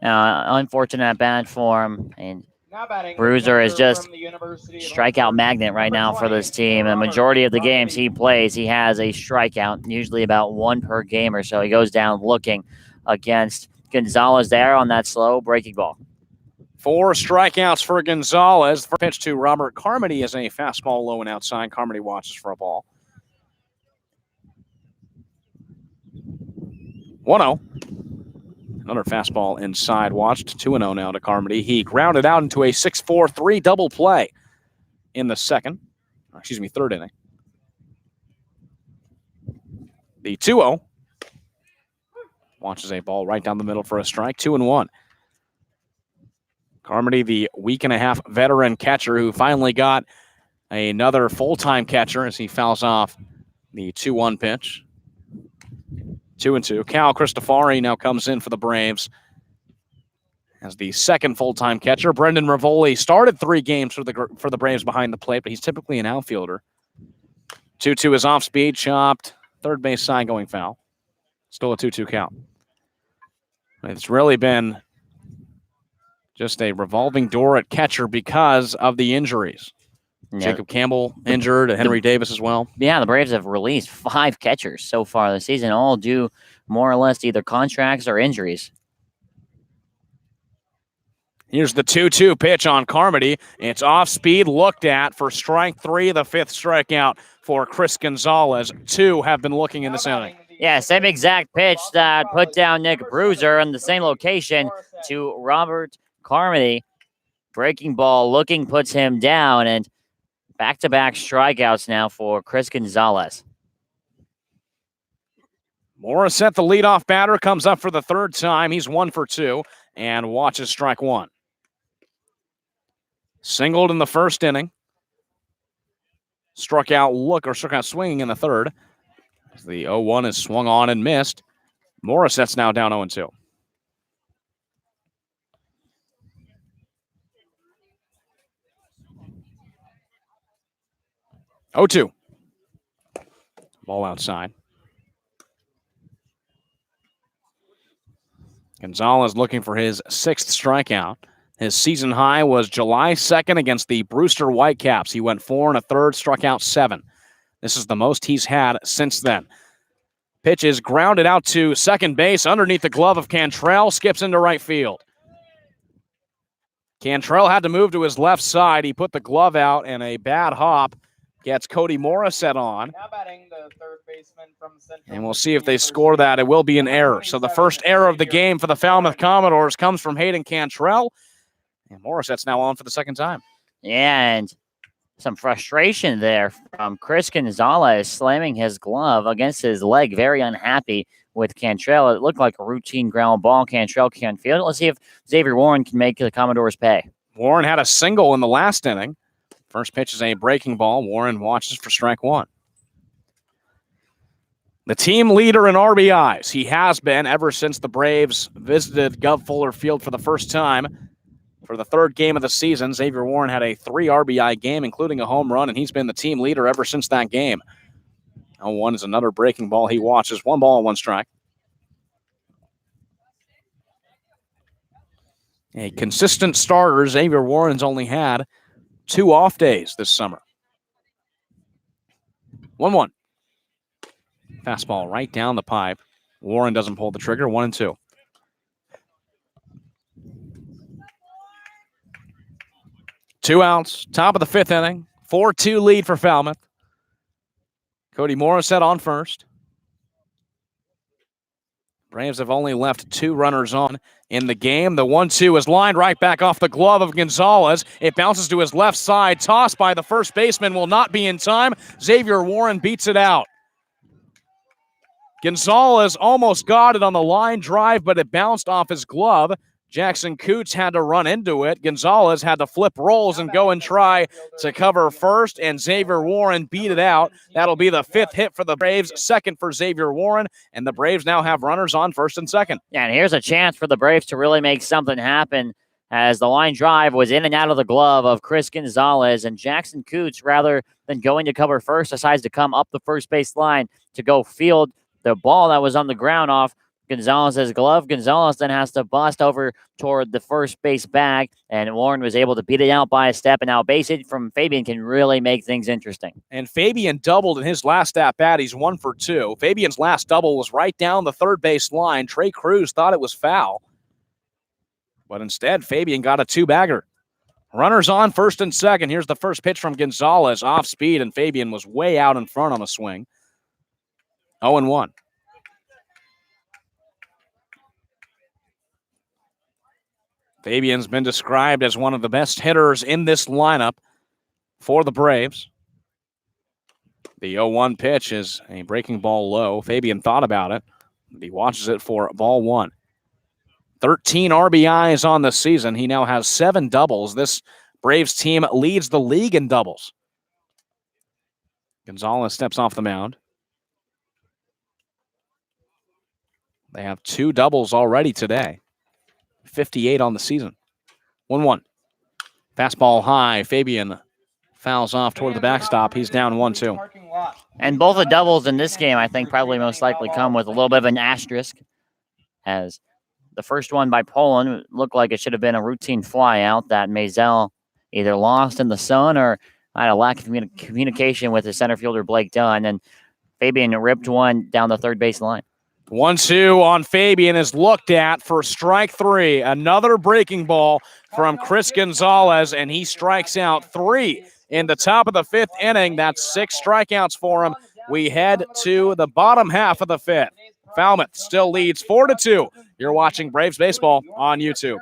Unfortunate at bat form, and Bruiser is just strikeout magnet right now for this team. The majority of the games he plays, he has a strikeout, usually about 1 per game or so. He goes down looking against Gonzalez there on that slow breaking ball. 4 strikeouts for Gonzalez. First pitch to Robert Carmody is a fastball low and outside. Carmody watches for a ball. 1-0. Another fastball inside watched. 2-0 now to Carmody. He grounded out into a 6-4-3 double play in the 3rd inning. The 2-0 watches a ball right down the middle for a strike. 2-1. Carmody, the week-and-a-half veteran catcher who finally got another full-time catcher as he fouls off the 2-1 pitch. 2-2. Cal Cristofari now comes in for the Braves as the second full-time catcher. Brendan Rivoli started 3 games for the Braves behind the plate, but he's typically an outfielder. 2-2 is off speed, chopped. Third base side going foul. Still a 2-2 count. It's really been just a revolving door at catcher because of the injuries. Yeah. Jacob Campbell injured, Henry Davis as well. Yeah, the Braves have released 5 catchers so far this season, all due more or less to either contracts or injuries. Here's the 2-2 pitch on Carmody. It's off speed, looked at for strike 3, the 5th strikeout for Chris Gonzalez. 2 have been looking in this inning. Yeah, same exact pitch that put down Nick Bruiser in the same location to Robert Carmody. Breaking ball looking puts him down, and back-to-back strikeouts now for Chris Gonzalez. Morissette, the leadoff batter, comes up for the 3rd time. He's 1 for 2 and watches strike 1. Singled in the 1st inning. Struck out swinging in the 3rd. The 0-1 is swung on and missed. Morissette's now down 0-2. Ball outside. Gonzalez looking for his 6th strikeout. His season high was July 2nd against the Brewster Whitecaps. He went 4 1/3, struck out 7. This is the most he's had since then. Pitch is grounded out to second base underneath the glove of Cantrell. Skips into right field. Cantrell had to move to his left side. He put the glove out, and a bad hop gets Cody Morissette on. Now batting the 3rd baseman from Central. And we'll see if they score that. It will be an error. So the first error of the game for the Falmouth Commodores comes from Hayden Cantrell. And Morissette's now on for the 2nd time. Yeah, and some frustration there from Chris Gonzalez slamming his glove against his leg. Very unhappy with Cantrell. It looked like a routine ground ball. Cantrell can't field. Let's see if Xavier Warren can make the Commodores pay. Warren had a single in the last inning. First pitch is a breaking ball. Warren watches for strike 1. The team leader in RBIs. He has been ever since the Braves visited Gov Fuller Field for the first time. For the 3rd game of the season, Xavier Warren had a 3 RBI game, including a home run, and he's been the team leader ever since that game. 0-1 is another breaking ball. He watches. 1 ball, 1 strike. A consistent starter, Xavier Warren's only had 2 off days this summer. 1-1. Fastball right down the pipe. Warren doesn't pull the trigger. 1-2. Two outs, top of the 5th inning. 4-2 lead for Falmouth. Cody Morissette on first. Braves have only left 2 runners on in the game. The 1-2 is lined right back off the glove of Gonzalez. It bounces to his left side. Tossed by the first baseman, will not be in time. Xavier Warren beats it out. Gonzalez almost got it on the line drive, but it bounced off his glove. Jackson Koontz had to run into it. Gonzalez had to flip roles and go and try to cover first, and Xavier Warren beat it out. That'll be the 5th hit for the Braves, 2nd for Xavier Warren, and the Braves now have runners on 1st and 2nd. Yeah, and here's a chance for the Braves to really make something happen, as the line drive was in and out of the glove of Chris Gonzalez, and Jackson Koontz, rather than going to cover first, decides to come up the first base line to go field the ball that was on the ground off Gonzalez's glove. Gonzalez then has to bust over toward the first base bag, and Warren was able to beat it out by a step. And now base hit from Fabian can really make things interesting. And Fabian doubled in his last at bat. He's 1 for 2. Fabian's last double was right down the 3rd base line. Trey Cruz thought it was foul, but instead Fabian got a 2-bagger. Runners on 1st and 2nd. Here's the first pitch from Gonzalez, off speed, and Fabian was way out in front on a swing. 0-1. Fabian's been described as one of the best hitters in this lineup for the Braves. The 0-1 pitch is a breaking ball low. Fabian thought about it. He watches it for ball 1. 13 RBIs on the season. He now has 7 doubles. This Braves team leads the league in doubles. Gonzalez steps off the mound. They have 2 doubles already today. 58 on the season. 1-1. Fastball high. Fabian fouls off toward the backstop. He's down 1-2. And both the doubles in this game, I think, probably most likely come with a little bit of an asterisk, as the first one by Poland looked like it should have been a routine fly out that Maisel either lost in the sun or had a lack of communication with his center fielder, Blake Dunn, and Fabian ripped one down the third base line. 1-2 on Fabian is looked at for strike 3. Another breaking ball from Chris Gonzalez, and he strikes out 3 in the top of the 5th inning. That's 6 strikeouts for him. We head to the bottom half of the 5th. Falmouth still leads 4-2. You're watching Braves Baseball on YouTube.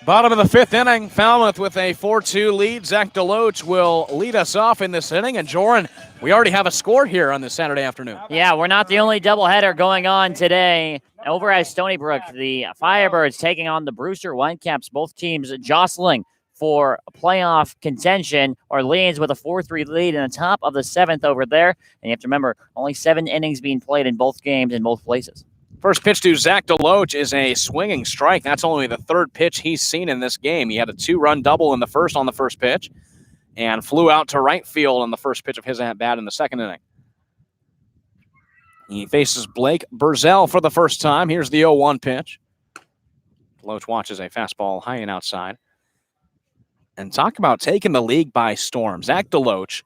Bottom of the 5th inning, Falmouth with a 4-2 lead. Zach DeLoach will lead us off in this inning. And Joran, we already have a score here on this Saturday afternoon. Yeah, we're not the only doubleheader going on today. Over at Stony Brook, the Firebirds taking on the Brewster Whitecaps. Both teams jostling for playoff contention. Orleans with a 4-3 lead in the top of the 7th over there. And you have to remember, only 7 innings being played in both games in both places. First pitch to Zach DeLoach is a swinging strike. That's only the 3rd pitch he's seen in this game. He had a 2-run double in the first on the first pitch and flew out to right field on the first pitch of his at-bat in the 2nd inning. He faces Blake Purcell for the first time. Here's the 0-1 pitch. DeLoach watches a fastball high and outside. And talk about taking the league by storm. Zach DeLoach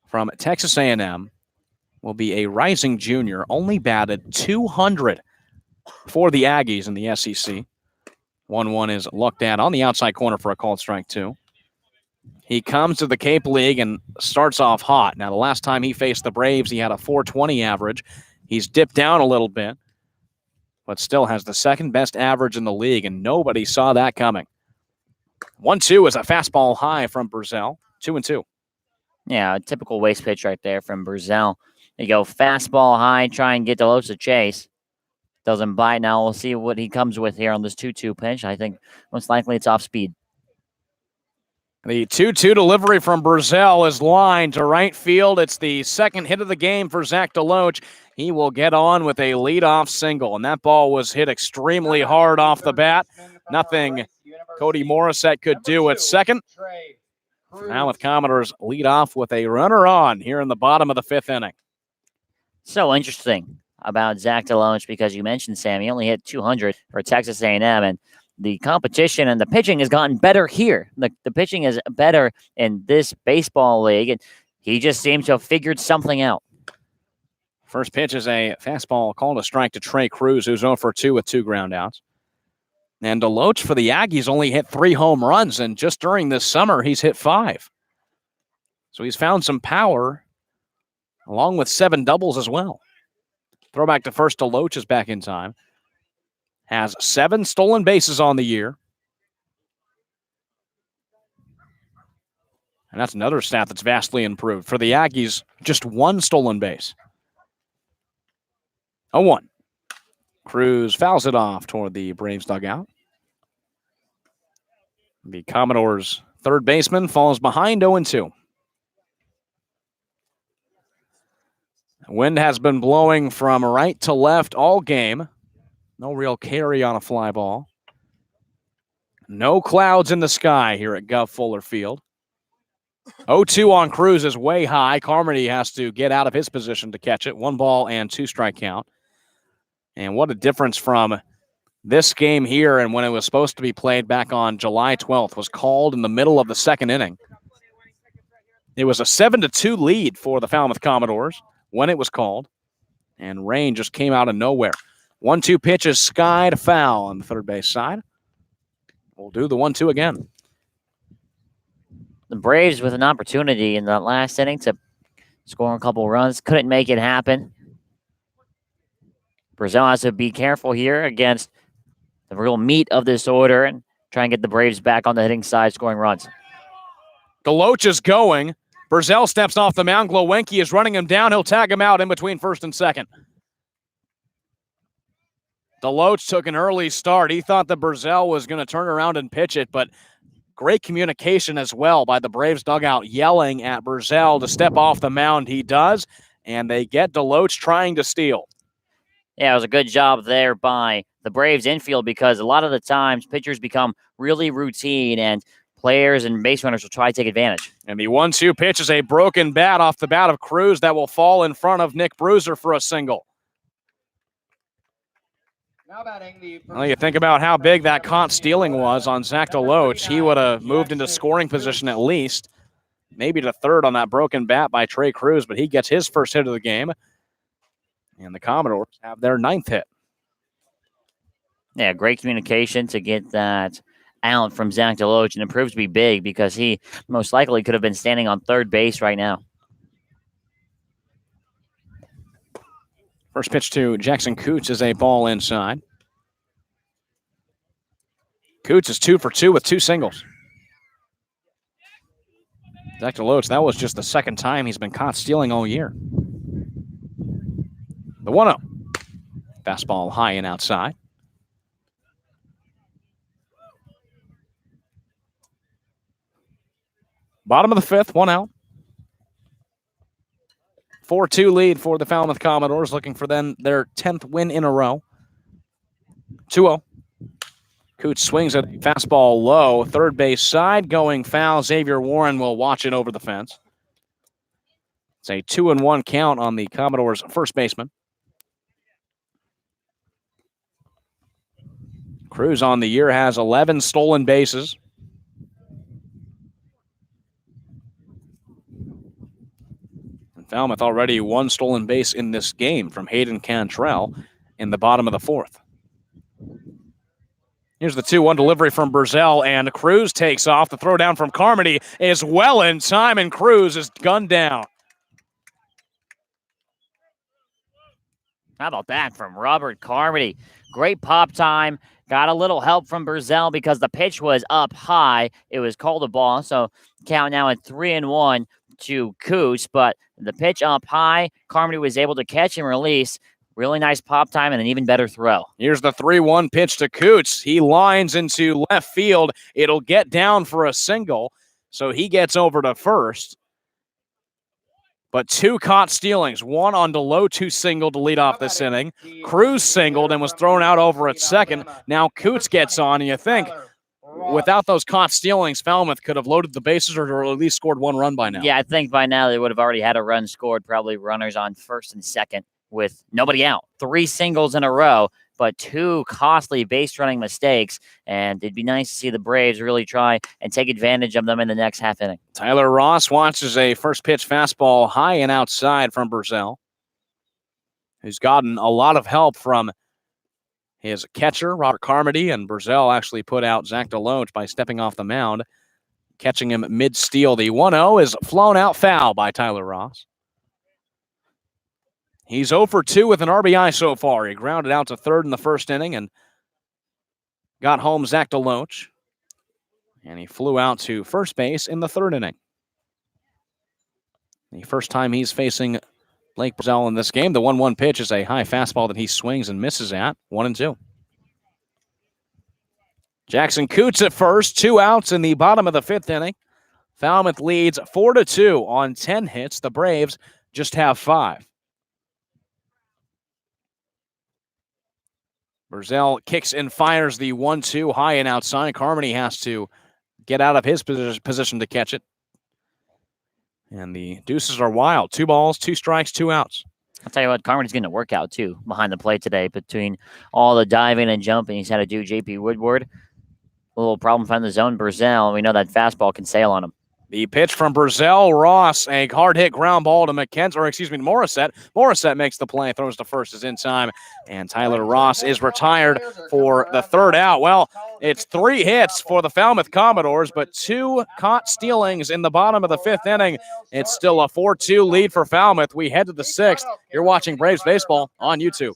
from Texas A&M will be a rising junior, only batted 200 for the Aggies in the SEC. 1-1 is looked at on the outside corner for a called strike 2. He comes to the Cape League and starts off hot. Now, the last time he faced the Braves, he had a .420 average. He's dipped down a little bit, but still has the 2nd best average in the league, and nobody saw that coming. 1-2 is a fastball high from Purcell. 2-2. Yeah, a typical waste pitch right there from Purcell. You go fastball high, try and get DeLoach to chase. Doesn't bite. Now we'll see what he comes with here on this 2-2 pitch. I think most likely it's off speed. The 2-2 delivery from Purcell is lined to right field. It's the 2nd hit of the game for Zach DeLoach. He will get on with a leadoff single, and that ball was hit extremely hard off the bat. Nothing Cody Morissette could do at second. Now with Commodores lead off with a runner on here in the bottom of the 5th inning. So interesting about Zach DeLoach, because you mentioned, Sam, he only hit 200 for Texas A&M, and the competition and the pitching has gotten better here. The pitching is better in this baseball league, and he just seems to have figured something out. First pitch is a fastball called a strike to Trey Cruz, who's 0 for 2 with 2 groundouts. And DeLoach for the Aggies only hit 3 home runs, and just during this summer, he's hit 5. So he's found some power, along with 7 doubles as well. Throwback to first, DeLoach is back in time. Has 7 stolen bases on the year. And that's another stat that's vastly improved. For the Aggies, just 1 stolen base. 0-1. Cruz fouls it off toward the Braves dugout. The Commodores' third baseman falls behind 0-2. Wind has been blowing from right to left all game. No real carry on a fly ball. No clouds in the sky here at Gov Fuller Field. 0-2 on Cruz is way high. Carmody has to get out of his position to catch it. 1 ball and 2 strike count. And what a difference from this game here and when it was supposed to be played back on July 12th. Was called in the middle of the second inning. It was a 7-2 lead for the Falmouth Commodores when it was called. And rain just came out of nowhere. 1-2 pitch is skied foul on the third base side. We'll do the 1-2 again. The Braves with an opportunity in the last inning to score a couple runs. Couldn't make it happen. Purcell has to be careful here against the real meat of this order and try and get the Braves back on the hitting side, scoring runs. Deloach is going. Purcell steps off the mound. Glowenke is running him down. He'll tag him out in between first and second. Deloach took an early start. He thought that Purcell was going to turn around and pitch it, but great communication as well by the Braves dugout yelling at Purcell to step off the mound. He does, and they get Deloach trying to steal. Yeah, it was a good job there by the Braves infield because a lot of the times pitchers become really routine and players and base runners will try to take advantage. And the 1-2 pitch is a broken bat off the bat of Cruz that will fall in front of Nick Bruiser for a single. Now batting the Well, you think about how big that Koontz stealing was on Zach Deloach. He would have moved into scoring position at least, maybe to third on that broken bat by Trey Cruz, but he gets his first hit of the game. And the Commodores have their 9th hit. Yeah, great communication to get that out from Zach Deloach, and it proves to be big because he most likely could have been standing on third base right now. First pitch to Jackson Koontz is a ball inside. Koontz is 2 for 2 with 2 singles. Zach Deloach, that was just the second time he's been caught stealing all year. The 1-0. Fastball high and outside. Bottom of the 5th, 1 out. 4-2 lead for the Falmouth Commodores, looking for then their 10th win in a row. 2-0. Koontz swings at a fastball low. Third base side going foul. Xavier Warren will watch it over the fence. It's a 2-1 count on the Commodores' first baseman. Cruz on the year has 11 stolen bases. Falmouth already 1 stolen base in this game from Hayden Cantrell in the bottom of the 4th. Here's the 2-1 delivery from Purcell, and Cruz takes off. The throw down from Carmody is well in time, and Cruz is gunned down. How about that from Robert Carmody? Great pop time. Got a little help from Purcell because the pitch was up high. It was called a ball, so count now at 3-1 to Koontz, but the pitch up high, Carmody was able to catch and release. Really nice pop time and an even better throw. Here's the 3-1 pitch to Koontz. He lines into left field. It'll get down for a single, so he gets over to first. But 2 caught stealings, 1 on Deloach, 2 singled to lead off this inning. Cruz singled and was thrown out over at second. Now Koontz gets on, and you think, without those caught stealings, Falmouth could have loaded the bases or at least scored 1 run by now. Yeah, I think by now they would have already had a run scored, probably runners on first and second with nobody out. 3 singles in a row, but 2 costly base running mistakes, and it'd be nice to see the Braves really try and take advantage of them in the next half inning. Tyler Ross watches a first pitch fastball high and outside from Purcell, who's gotten a lot of help from his catcher, Robert Carmody, and Purcell actually put out Zach Deloach by stepping off the mound, catching him mid-steal. The 1-0 is flown out foul by Tyler Ross. He's 0 for 2 with an RBI so far. He grounded out to third in the first inning and got home Zach Deloach. And he flew out to first base in the third inning. The first time he's facing Blake Purcell in this game. The 1-1 pitch is a high fastball that he swings and misses at. 1-2. Jackson Koontz at first. 2 outs in the bottom of the 5th inning. Falmouth leads 4-2 on 10 hits. The Braves just have 5. Purcell kicks and fires the 1-2 high and outside. Carmody has to get out of his position to catch it. And the deuces are wild. 2 balls, 2 strikes, 2 outs. I'll tell you what, Carmody's getting a workout, too, behind the plate today. Between all the diving and jumping he's had to do, J.P. Woodward, a little problem finding the zone. Purcell, we know that fastball can sail on him. The pitch from Purcell. Ross, a hard hit ground ball to Morissette. Morissette makes the play, throws to first, is in time, and Tyler Ross is retired for the 3rd out. Well, it's 3 hits for the Falmouth Commodores, but 2 caught stealings in the bottom of the 5th inning. It's still a 4-2 lead for Falmouth. We head to the 6th. You're watching Braves Baseball on YouTube.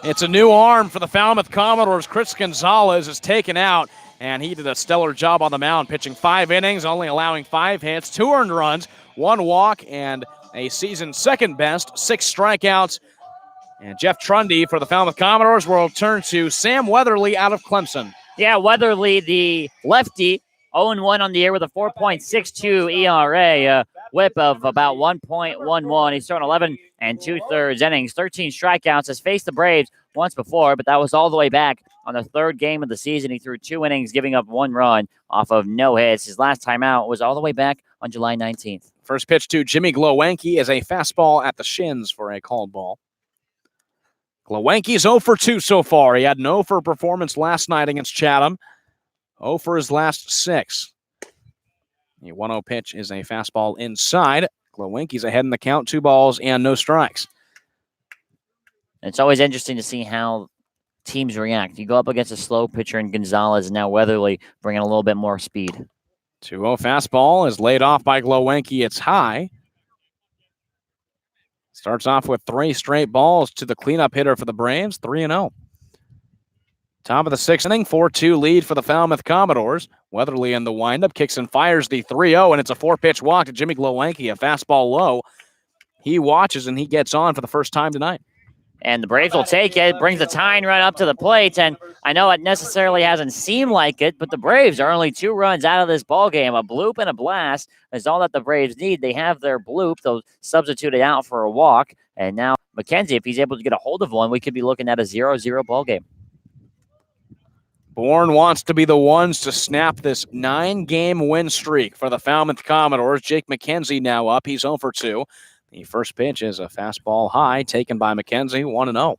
It's a new arm for the Falmouth Commodores. Chris Gonzalez is taken out, and he did a stellar job on the mound, pitching 5 innings, only allowing 5 hits, 2 earned runs, 1 walk, and a season second best, 6 strikeouts. And Jeff Trundy for the Falmouth Commodores will turn to Sam Weatherly out of Clemson. Yeah, Weatherly, the lefty, 0-1 on the year with a 4.62 ERA, whip of about 1.11. He's thrown 11 2/3 innings, 13 strikeouts, has faced the Braves once before, but that was all the way back on the 3rd game of the season. He threw 2 innings, giving up 1 run off of no hits. His last time out was all the way back on July 19th. First pitch to Jimmy Glowenke is a fastball at the shins for a called ball. Glowenke's 0 for 2 so far. He had an 0 for performance last night against Chatham. 0 for his last 6. The 1-0 pitch is a fastball inside. Glowenke's ahead in the count, 2 balls and no strikes. It's always interesting to see how teams react. You go up against a slow pitcher in Gonzalez, and now Weatherly bringing a little bit more speed. 2-0 fastball is laid off by Glowenke. It's high. Starts off with 3 straight balls to the cleanup hitter for the Braves, 3-0. Top of the 6th inning, 4-2 lead for the Falmouth Commodores. Weatherly in the windup, kicks and fires the 3-0, and it's a 4-pitch walk to Jimmy Glowenke, a fastball low. He watches, and he gets on for the first time tonight. And the Braves will take it, brings the tying run up to the plate, and I know it necessarily hasn't seemed like it, but the Braves are only 2 runs out of this ballgame. A bloop and a blast is all that the Braves need. They have their bloop. They'll substitute it out for a walk, and now McKenzie, if he's able to get a hold of one, we could be looking at a 0-0 ballgame. Bourne wants to be the ones to snap this 9-game win streak for the Falmouth Commodores. Jake McKenzie now up. He's 0 for 2. The first pitch is a fastball high, taken by McKenzie, 1-0.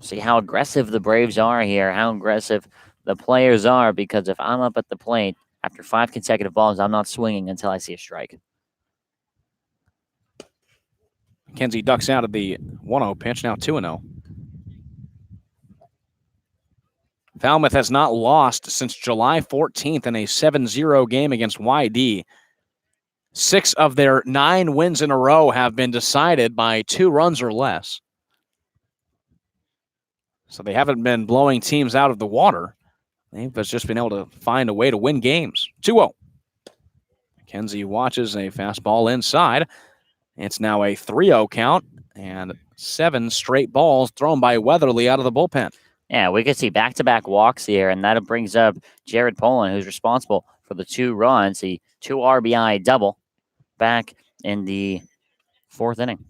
See how aggressive the Braves are here, how aggressive the players are, because if I'm up at the plate after 5 consecutive balls, I'm not swinging until I see a strike. McKenzie ducks out of the 1-0 pitch, now 2-0. Falmouth has not lost since July 14th in a 7-0 game against YD. 6 of their 9 wins in a row have been decided by 2 runs or less. So they haven't been blowing teams out of the water. They've just been able to find a way to win games. 2-0. McKenzie watches a fastball inside. It's now a 3-0 count and 7 straight balls thrown by Weatherly out of the bullpen. Yeah, we could see back-to-back walks here, and that brings up Jared Poland, who's responsible for the 2 runs, the 2 RBI double back in the 4th inning.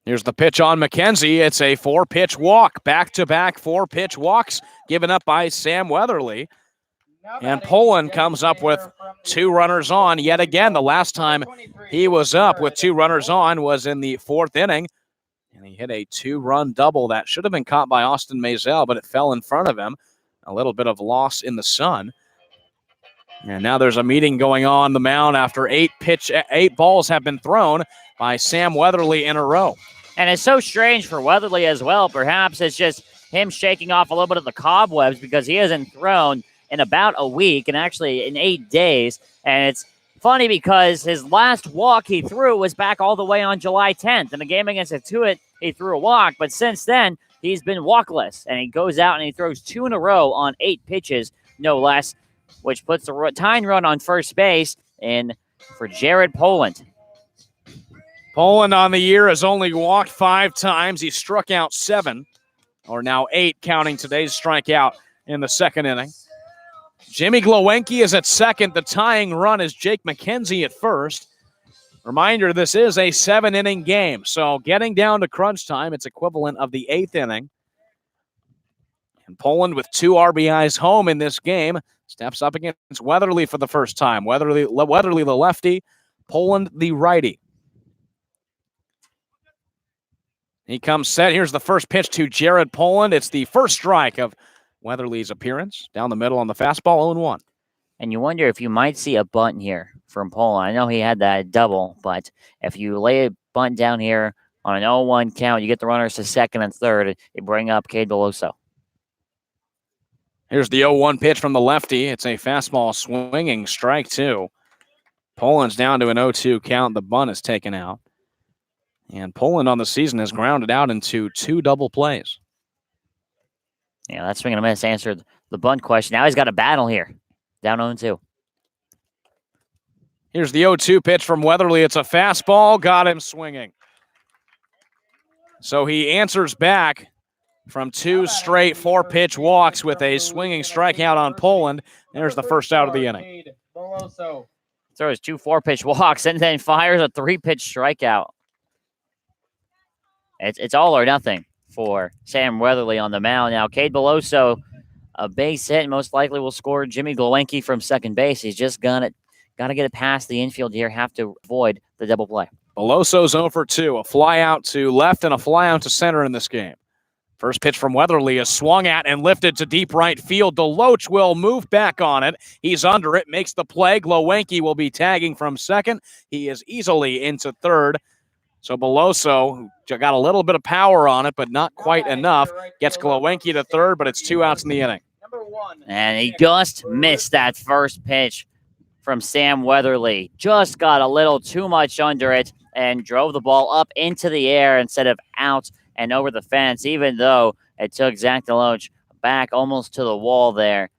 Here's the pitch on McKenzie. It's a 4-pitch walk. Back-to-back 4-pitch walks given up by Sam Weatherly. And Poland comes up with 2 runners on yet again. The last time he was up with 2 runners on was in the 4th inning. And he hit a 2-run double that should have been caught by Austin Maisel, but it fell in front of him. A little bit of loss in the sun. And now there's a meeting going on the mound after 8 balls have been thrown by Sam Weatherly in a row. And it's so strange for Weatherly as well. Perhaps it's just him shaking off a little bit of the cobwebs because he hasn't thrown in about a week and actually in 8 days. And it's funny because his last walk he threw was back all the way on July 10th. In the game against Intuit, he threw a walk. But since then, he's been walkless. And he goes out and he throws 2 in a row on 8 pitches, no less, which puts the tying run on first base in for Jared Poland. Poland on the year has only walked 5 times. He struck out 7, or now 8, counting today's strikeout in the 2nd inning. Jimmy Glowinski is at second. The tying run is Jake McKenzie at first. Reminder, this is a 7-inning game, so getting down to crunch time, it's equivalent of the 8th inning. And Poland with 2 RBIs home in this game steps up against Weatherly for the first time. Weatherly the lefty, Poland the righty. He comes set. Here's the first pitch to Jared Poland. It's the first strike of Weatherly's appearance. Down the middle on the fastball, 0-1. And you wonder if you might see a bunt here from Poland. I know he had that double, but if you lay a bunt down here on an 0-1 count, you get the runners to second and third, you bring up Cade Beloso. Here's the 0-1 pitch from the lefty. It's a fastball swinging, strike 2. Poland's down to an 0-2 count. The bunt is taken out. And Poland on the season has grounded out into 2 double plays. Yeah, that swing and a miss answered the bunt question. Now he's got a battle here. Down 0-2. Here's the 0-2 pitch from Weatherly. It's a fastball. Got him swinging. So he answers back from 2 straight 4-pitch walks with a swinging strikeout on Poland. There's the first out of the inning. Throws 2 4-pitch walks and then fires a 3-pitch strikeout. It's all or nothing for Sam Weatherly on the mound. Now, Cade Beloso, a base hit, most likely will score Jimmy Glowinski from second base. He's just got to get it past the infield here, have to avoid the double play. Beloso's 0 for 2, a fly out to left and a fly out to center in this game. First pitch from Weatherly is swung at and lifted to deep right field. DeLoach will move back on it. He's under it, makes the play. Glowinski will be tagging from second. He is easily into third. So Beloso, who got a little bit of power on it, but not quite enough, gets Glowinski to third, but it's 2 outs in the inning. And he just missed that first pitch from Sam Weatherly. Just got a little too much under it and drove the ball up into the air instead of out and over the fence, even though it took Zach DeLoach back almost to the wall there.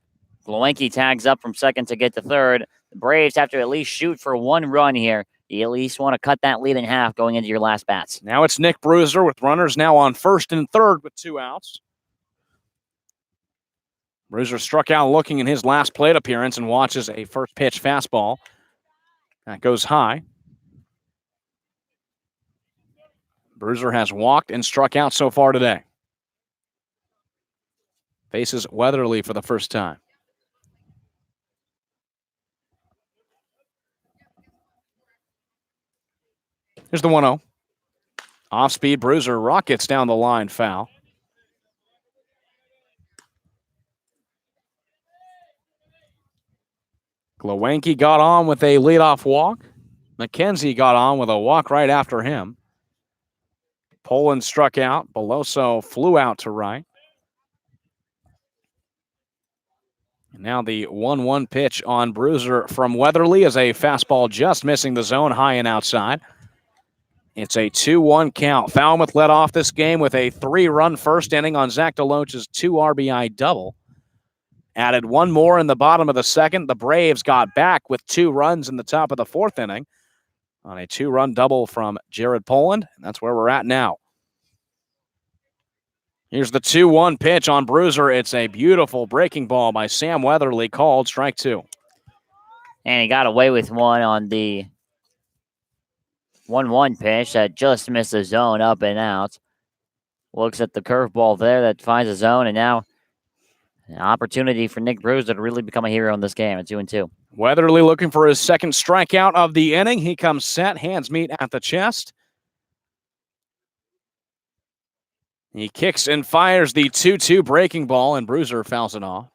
Glowinski tags up from second to get to third. The Braves have to at least shoot for 1 run here. You at least want to cut that lead in half going into your last bats. Now it's Nick Bruiser with runners now on first and third with 2 outs. Bruiser struck out looking in his last plate appearance and watches a first pitch fastball. That goes high. Bruiser has walked and struck out so far today. Faces Weatherly for the first time. Here's the 1-0. Off-speed, Bruiser rockets down the line, foul. Glowanke got on with a leadoff walk. McKenzie got on with a walk right after him. Poland struck out. Beloso flew out to right. And now the 1-1 pitch on Bruiser from Weatherly is a fastball just missing the zone, high and outside. It's a 2-1 count. Falmouth led off this game with a 3-run first inning on Zach DeLoach's 2 RBI double. Added one more in the bottom of the second. The Braves got back with 2 runs in the top of the 4th inning on a 2-run double from Jared Poland. And that's where we're at now. Here's the 2-1 pitch on Bruiser. It's a beautiful breaking ball by Sam Weatherly, called strike 2. And he got away with one on the 1-1 pitch that just missed the zone, up and out. Looks at the curveball there that finds the zone, and now an opportunity for Nick Bruiser to really become a hero in this game at 2-2. Weatherly looking for his second strikeout of the inning. He comes set, hands meet at the chest. He kicks and fires the 2-2 breaking ball, and Bruiser fouls it off.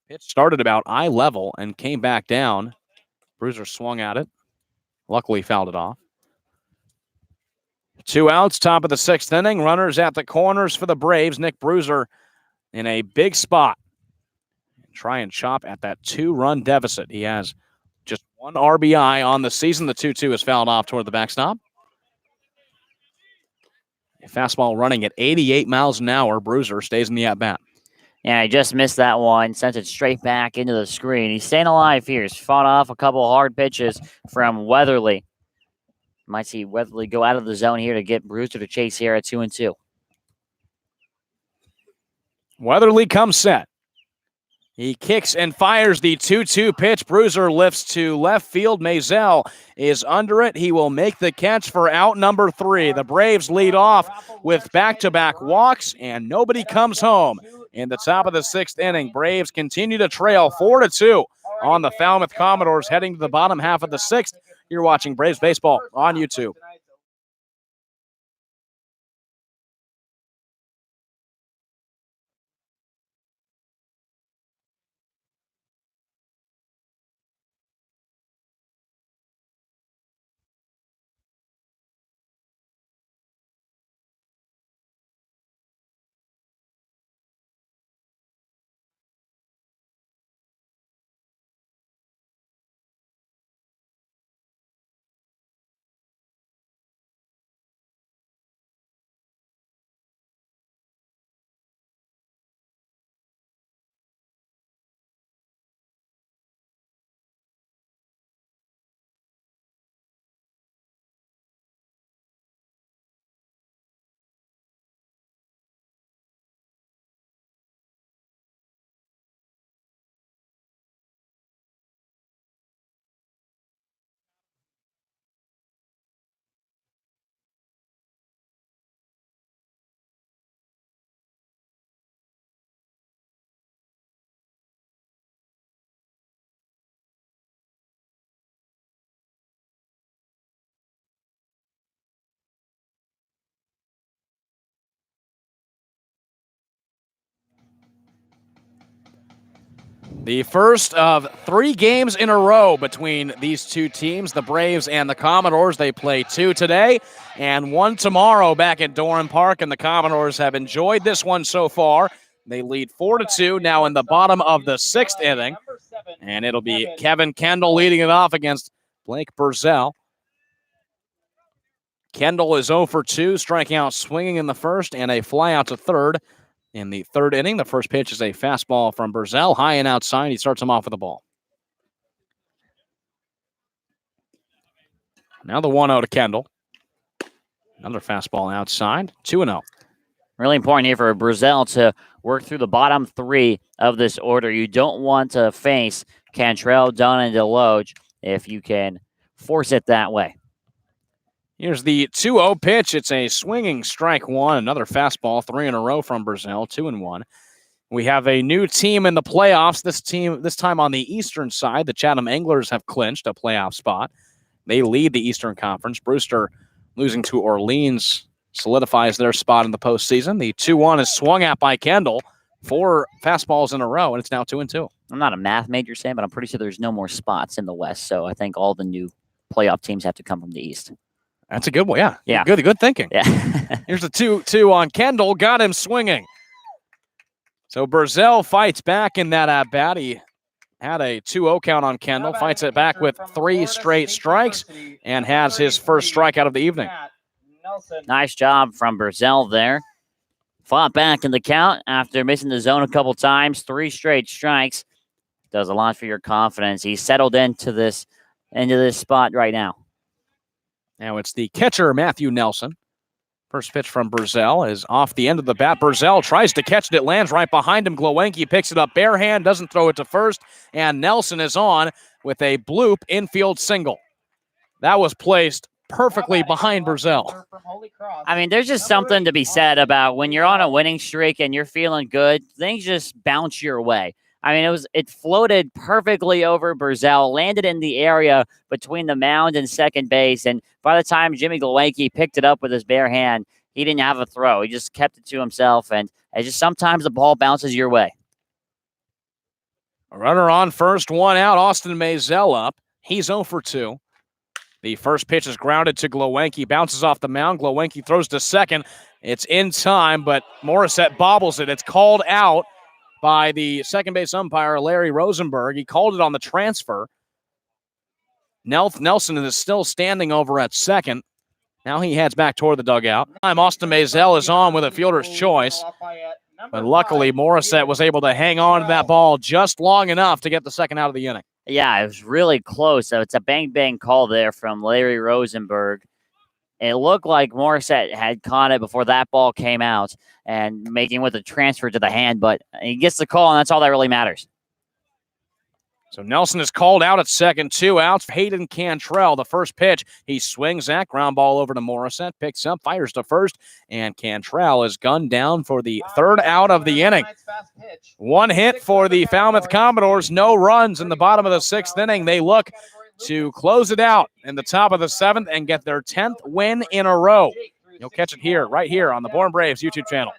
Pitch started about eye level and came back down. Bruiser swung at it. Luckily fouled it off. 2 outs, top of the 6th inning. Runners at the corners for the Braves. Nick Bruiser in a big spot. Try and chop at that 2-run deficit. He has just 1 RBI on the season. The 2-2 is fouled off toward the backstop. A fastball running at 88 miles an hour. Bruiser stays in the at-bat. Yeah, he just missed that one, sent it straight back into the screen. He's staying alive here. He's fought off a couple hard pitches from Weatherly. Might see Weatherly go out of the zone here to get Bruiser to chase here at 2-2. Weatherly comes set. He kicks and fires the 2-2 pitch. Bruiser lifts to left field. Maisel is under it. He will make the catch for out number 3. The Braves lead off with back-to-back walks, and nobody comes home. In the top of the 6th inning, Braves continue to trail 4-2 on the Falmouth Commodores, heading to the bottom half of the 6th. You're watching Braves Baseball on YouTube. The first of 3 games in a row between these 2 teams, the Braves and the Commodores. They play 2 today and 1 tomorrow back at Doran Park, and the Commodores have enjoyed this one so far. They lead 4-2 now in the bottom of the 6th inning, and it'll be Kevin Kendall leading it off against Blake Purcell. Kendall is 0 for 2, striking out swinging in the first and a fly out to third. In the 3rd inning, the first pitch is a fastball from Purcell, high and outside. He starts him off with a ball. Now the 1-0 to Kendall. Another fastball outside, 2-0. Really important here for Purcell to work through the bottom 3 of this order. You don't want to face Cantrell, Dunn, and DeLoach if you can force it that way. Here's the 2-0 pitch. It's a swinging strike 1. Another fastball, 3 in a row from Purcell, 2-1. We have a new team in the playoffs. This time on the eastern side, the Chatham Anglers have clinched a playoff spot. They lead the Eastern Conference. Brewster losing to Orleans solidifies their spot in the postseason. The 2-1 is swung at by Kendall. 4 fastballs in a row, and it's now 2-2. I'm not a math major, Sam, but I'm pretty sure there's no more spots in the West. So I think all the new playoff teams have to come from the East. That's a good one. Yeah. Yeah. Good thinking. Yeah. Here's the 2-2 on Kendall. Got him swinging. So Purcell fights back in that at-bat. He had a 2-0 count on Kendall. Fights it back with 3 straight strikes and has his first strikeout of the evening. Nice job from Purcell there. Fought back in the count after missing the zone a couple times. 3 straight strikes. Does a lot for your confidence. He's settled into this spot right now. Now it's the catcher, Matthew Nelson. First pitch from Purcell is off the end of the bat. Purcell tries to catch it. It lands right behind him. Glowenke picks it up bare hand, doesn't throw it to first, and Nelson is on with a bloop infield single. That was placed perfectly behind Purcell. I mean, there's just something to be said about when you're on a winning streak and you're feeling good, things just bounce your way. I mean, it floated perfectly over Purcell, landed in the area between the mound and second base, and by the time Jimmy Glowenke picked it up with his bare hand, he didn't have a throw. He just kept it to himself, and it's just sometimes the ball bounces your way. A runner on first, 1 out. Austin Maisel up. He's 0 for 2. The first pitch is grounded to Glowenke, bounces off the mound. Glowenke throws to second. It's in time, but Morissette bobbles it. It's called out by the second base umpire, Larry Rosenberg. He called it on the transfer. Nelson is still standing over at second. Now he heads back toward the dugout. Austin Maisel is on with a fielder's choice. But luckily, Morissette was able to hang on to that ball just long enough to get the second out of the inning. Yeah, it was really close. So it's a bang-bang call there from Larry Rosenberg. It looked like Morissette had caught it before that ball came out and making with a transfer to the hand, but he gets the call, and that's all that really matters. So Nelson is called out at second, 2 outs. Hayden Cantrell, the first pitch, he swings that ground ball over to Morissette, picks up, fires to first, and Cantrell is gunned down for the 3rd out of the inning. 1 hit for the Falmouth Commodores, no runs in the bottom of the 6th inning. They look to close it out in the top of the 7th and get their 10th win in a row. You'll catch it here, right here on the Bourne Braves YouTube channel.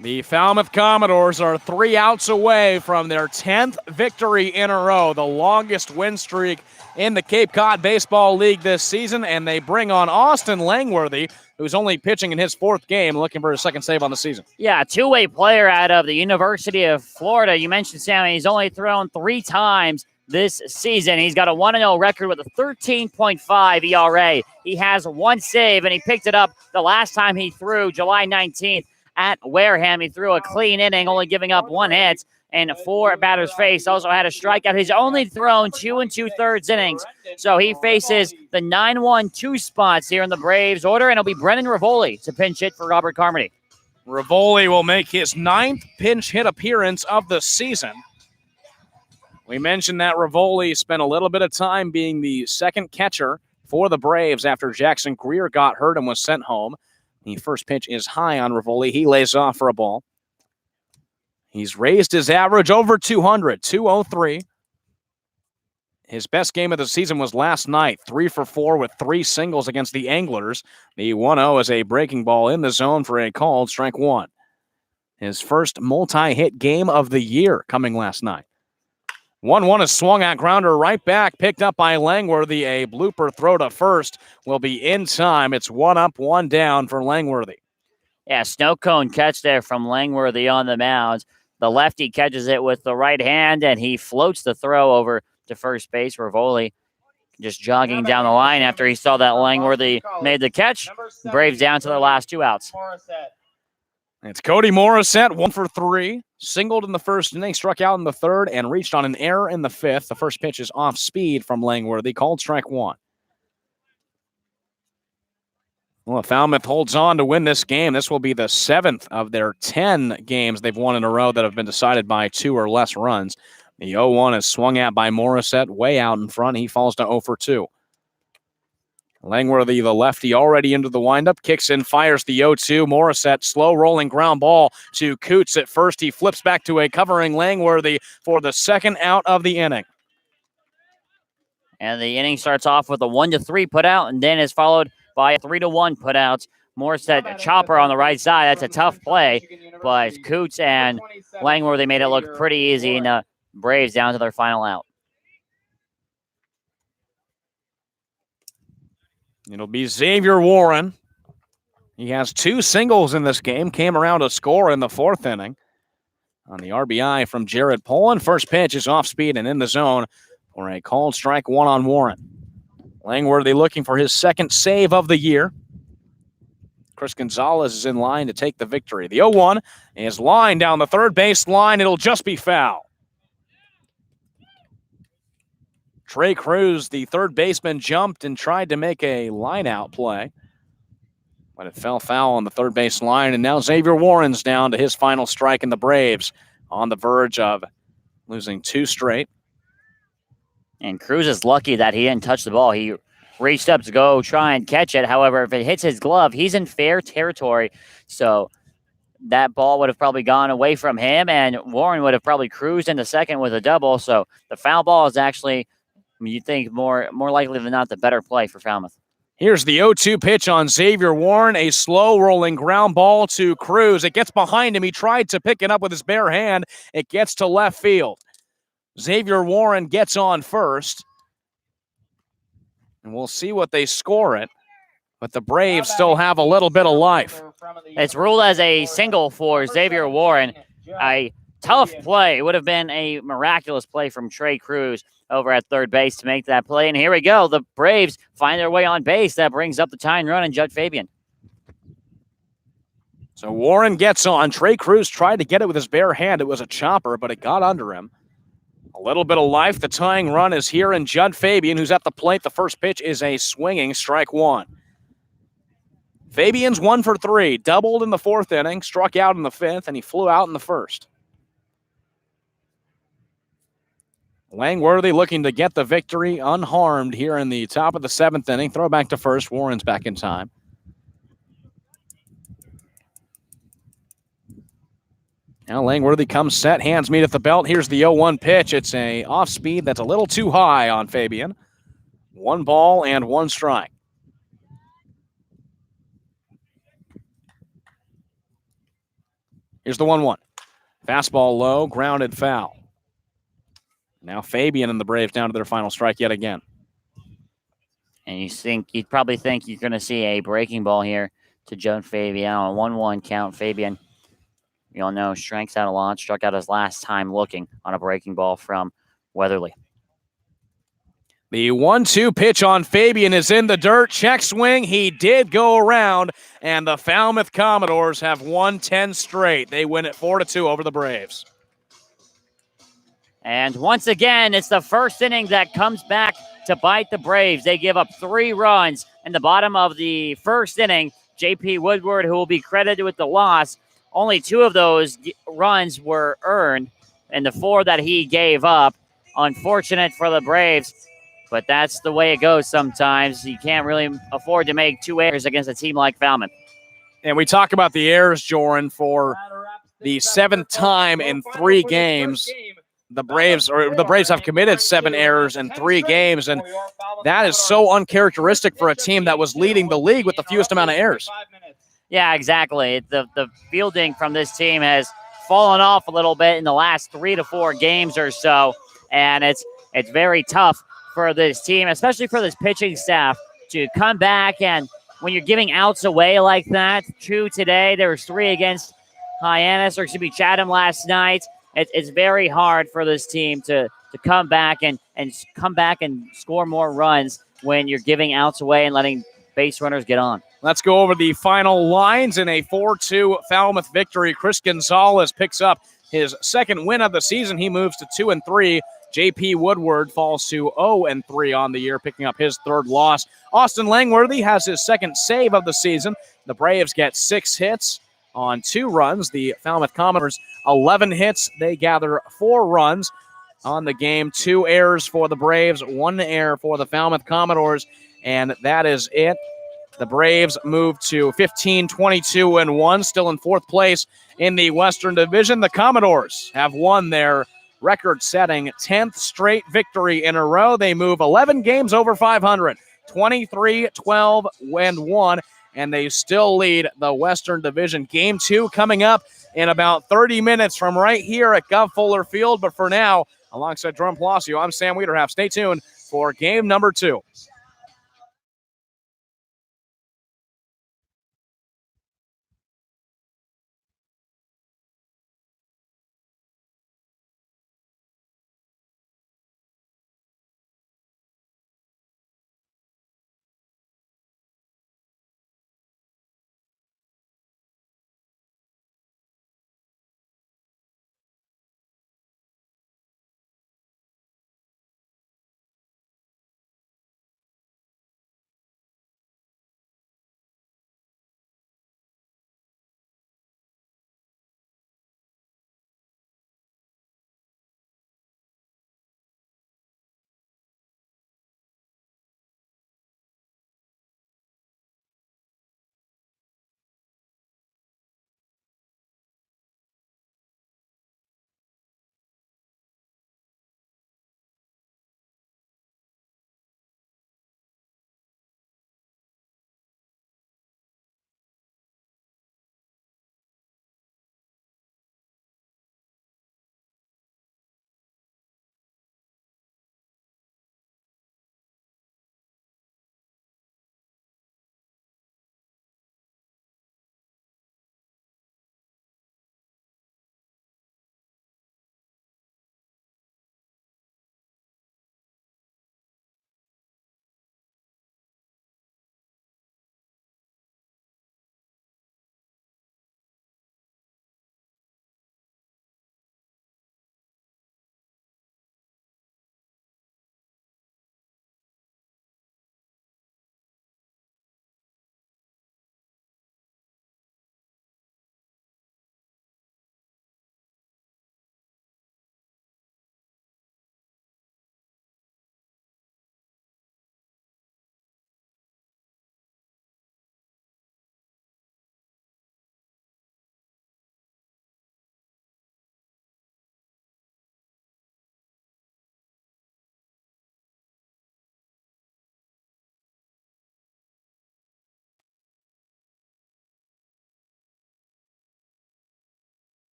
The Falmouth Commodores are 3 outs away from their 10th victory in a row, the longest win streak in the Cape Cod Baseball League this season, and they bring on Austin Langworthy, who's only pitching in his 4th game, looking for his 2nd save on the season. Yeah, a two-way player out of the University of Florida. You mentioned, Sammy, he's only thrown 3 times this season. He's got a 1-0 record with a 13.5 ERA. He has 1 save, and he picked it up the last time he threw, July 19th. At Wareham, he threw a clean inning, only giving up 1 hit and 4 batters faced. Also had a strikeout. He's only thrown 2 2/3 innings. So he faces the 9-1-2 spots here in the Braves order, and it'll be Brennan Rivoli to pinch hit for Robert Carmody. Rivoli will make his 9th pinch hit appearance of the season. We mentioned that Rivoli spent a little bit of time being the second catcher for the Braves after Jackson Greer got hurt and was sent home. The first pitch is high on Rivoli. He lays off for a ball. He's raised his average over 200, 203. His best game of the season was last night, 3 for 4 with 3 singles against the Anglers. The 1-0 is a breaking ball in the zone for a called strike one. His first multi-hit game of the year coming last night. 1-1 is swung at grounder right back, picked up by Langworthy. A blooper throw to first will be in time. It's 1 up, 1 down for Langworthy. Yeah, snow cone catch there from Langworthy on the mound. The lefty catches it with the right hand, and he floats the throw over to first base. Rivoli just jogging down the line after he saw that Langworthy made the catch. Braves down to their last 2 outs. It's Cody Morissette, 1 for 3. Singled in the first inning, struck out in the third, and reached on an error in the fifth. The first pitch is off speed from Langworthy, called strike one. Well, if Falmouth holds on to win this game, this will be the 7th of their 10 games they've won in a row that have been decided by 2 or less runs. The 0-1 is swung at by Morissette, way out in front. He falls to 0 for 2. Langworthy, the lefty, already into the windup, kicks in, fires the 0-2. Morissette, slow rolling ground ball to Koontz at first. He flips back to a covering Langworthy for the second out of the inning. And the inning starts off with a 1-3 putout, and then is followed by a 3-1 putout. Morissette, chopper on the right side. That's a tough play, but Koontz and Langworthy made it look pretty easy, and the Braves down to their final out. It'll be Xavier Warren. He has 2 singles in this game. Came around to score in the 4th inning on the RBI from Jared Poland. First pitch is off speed and in the zone for a called strike one on Warren. Langworthy looking for his 2nd save of the year. Chris Gonzalez is in line to take the victory. The 0-1 is lined down the third base line. It'll just be foul. Trey Cruz, the third baseman, jumped and tried to make a line-out play, but it fell foul on the third base line, and now Xavier Warren's down to his final strike, and the Braves on the verge of losing 2 straight. And Cruz is lucky that he didn't touch the ball. He reached up to go try and catch it. However, if it hits his glove, he's in fair territory, so that ball would have probably gone away from him, and Warren would have probably cruised into second with a double, so the foul ball is actually, you'd think more likely than not, the better play for Falmouth. Here's the 0-2 pitch on Xavier Warren, a slow rolling ground ball to Cruz. It gets behind him. He tried to pick it up with his bare hand. It gets to left field. Xavier Warren gets on first, and we'll see what they score it. But the Braves still have a little bit of life. It's ruled as a single for Xavier Warren. A tough play. It would have been a miraculous play from Trey Cruz over at third base to make that play. And here we go. The Braves find their way on base. That brings up the tying run and Judd Fabian. So Warren gets on. Trey Cruz tried to get it with his bare hand. It was a chopper, but it got under him. A little bit of life. The tying run is here in Judd Fabian, who's at the plate. The first pitch is a swinging strike one. Fabian's 1 for 3. Doubled in the 4th inning, struck out in the 5th, and he flew out in the 1st. Langworthy looking to get the victory unharmed here in the top of the 7th inning. Throw back to first. Warren's back in time. Now Langworthy comes set, hands meet at the belt. Here's the 0-1 pitch. It's a off speed that's a little too high on Fabian. 1 ball and 1 strike. Here's the 1-1. Fastball low, grounded foul. Now Fabian and the Braves down to their final strike yet again. And you'd probably think you're going to see a breaking ball here to Judd Fabian on a 1-1 count. Fabian, you all know, strikes out a lot, struck out his last time looking on a breaking ball from Weatherly. The 1-2 pitch on Fabian is in the dirt. Check swing. He did go around, and the Falmouth Commodores have won 10 straight. They win it 4-2 over the Braves. And once again, it's the first inning that comes back to bite the Braves. They give up 3 runs in the bottom of the first inning. J.P. Woodward, who will be credited with the loss, only 2 of those runs were earned, and the 4 that he gave up unfortunate for the Braves, but that's the way it goes sometimes. You can't really afford to make 2 errors against a team like Falmouth. And we talk about the errors, Joran, for the 7th time in 3 games. The Braves have committed 7 errors in 3 games, and that is so uncharacteristic for a team that was leading the league with the fewest amount of errors. Yeah, exactly. The fielding from this team has fallen off a little bit in the last 3 to 4 games or so, and it's very tough for this team, especially for this pitching staff, to come back. And when you're giving outs away like that, 2 today, there was 3 against Chatham last night. It's very hard for this team to come back and score more runs when you're giving outs away and letting base runners get on. Let's go over the final lines in a 4-2 Falmouth victory. Chris Gonzalez picks up his 2nd win of the season. He moves to 2-3. J.P. Woodward falls to 0-3 on the year, picking up his 3rd loss. Austin Langworthy has his 2nd save of the season. The Braves get 6 hits on 2 runs. The Falmouth Commodores, 11 hits. They gather 4 runs on the game. 2 errors for the Braves, 1 error for the Falmouth Commodores, and that is it. The Braves move to 15-22-1, still in 4th place in the Western Division. The Commodores have won their record-setting 10th straight victory in a row. They move 11 games over 500, 23-12-1, and they still lead the Western Division. Game 2 coming up in about 30 minutes from right here at Gov Fuller Field. But for now, alongside Jerome Palacio, I'm Sam Wiederhaft. Stay tuned for game number 2.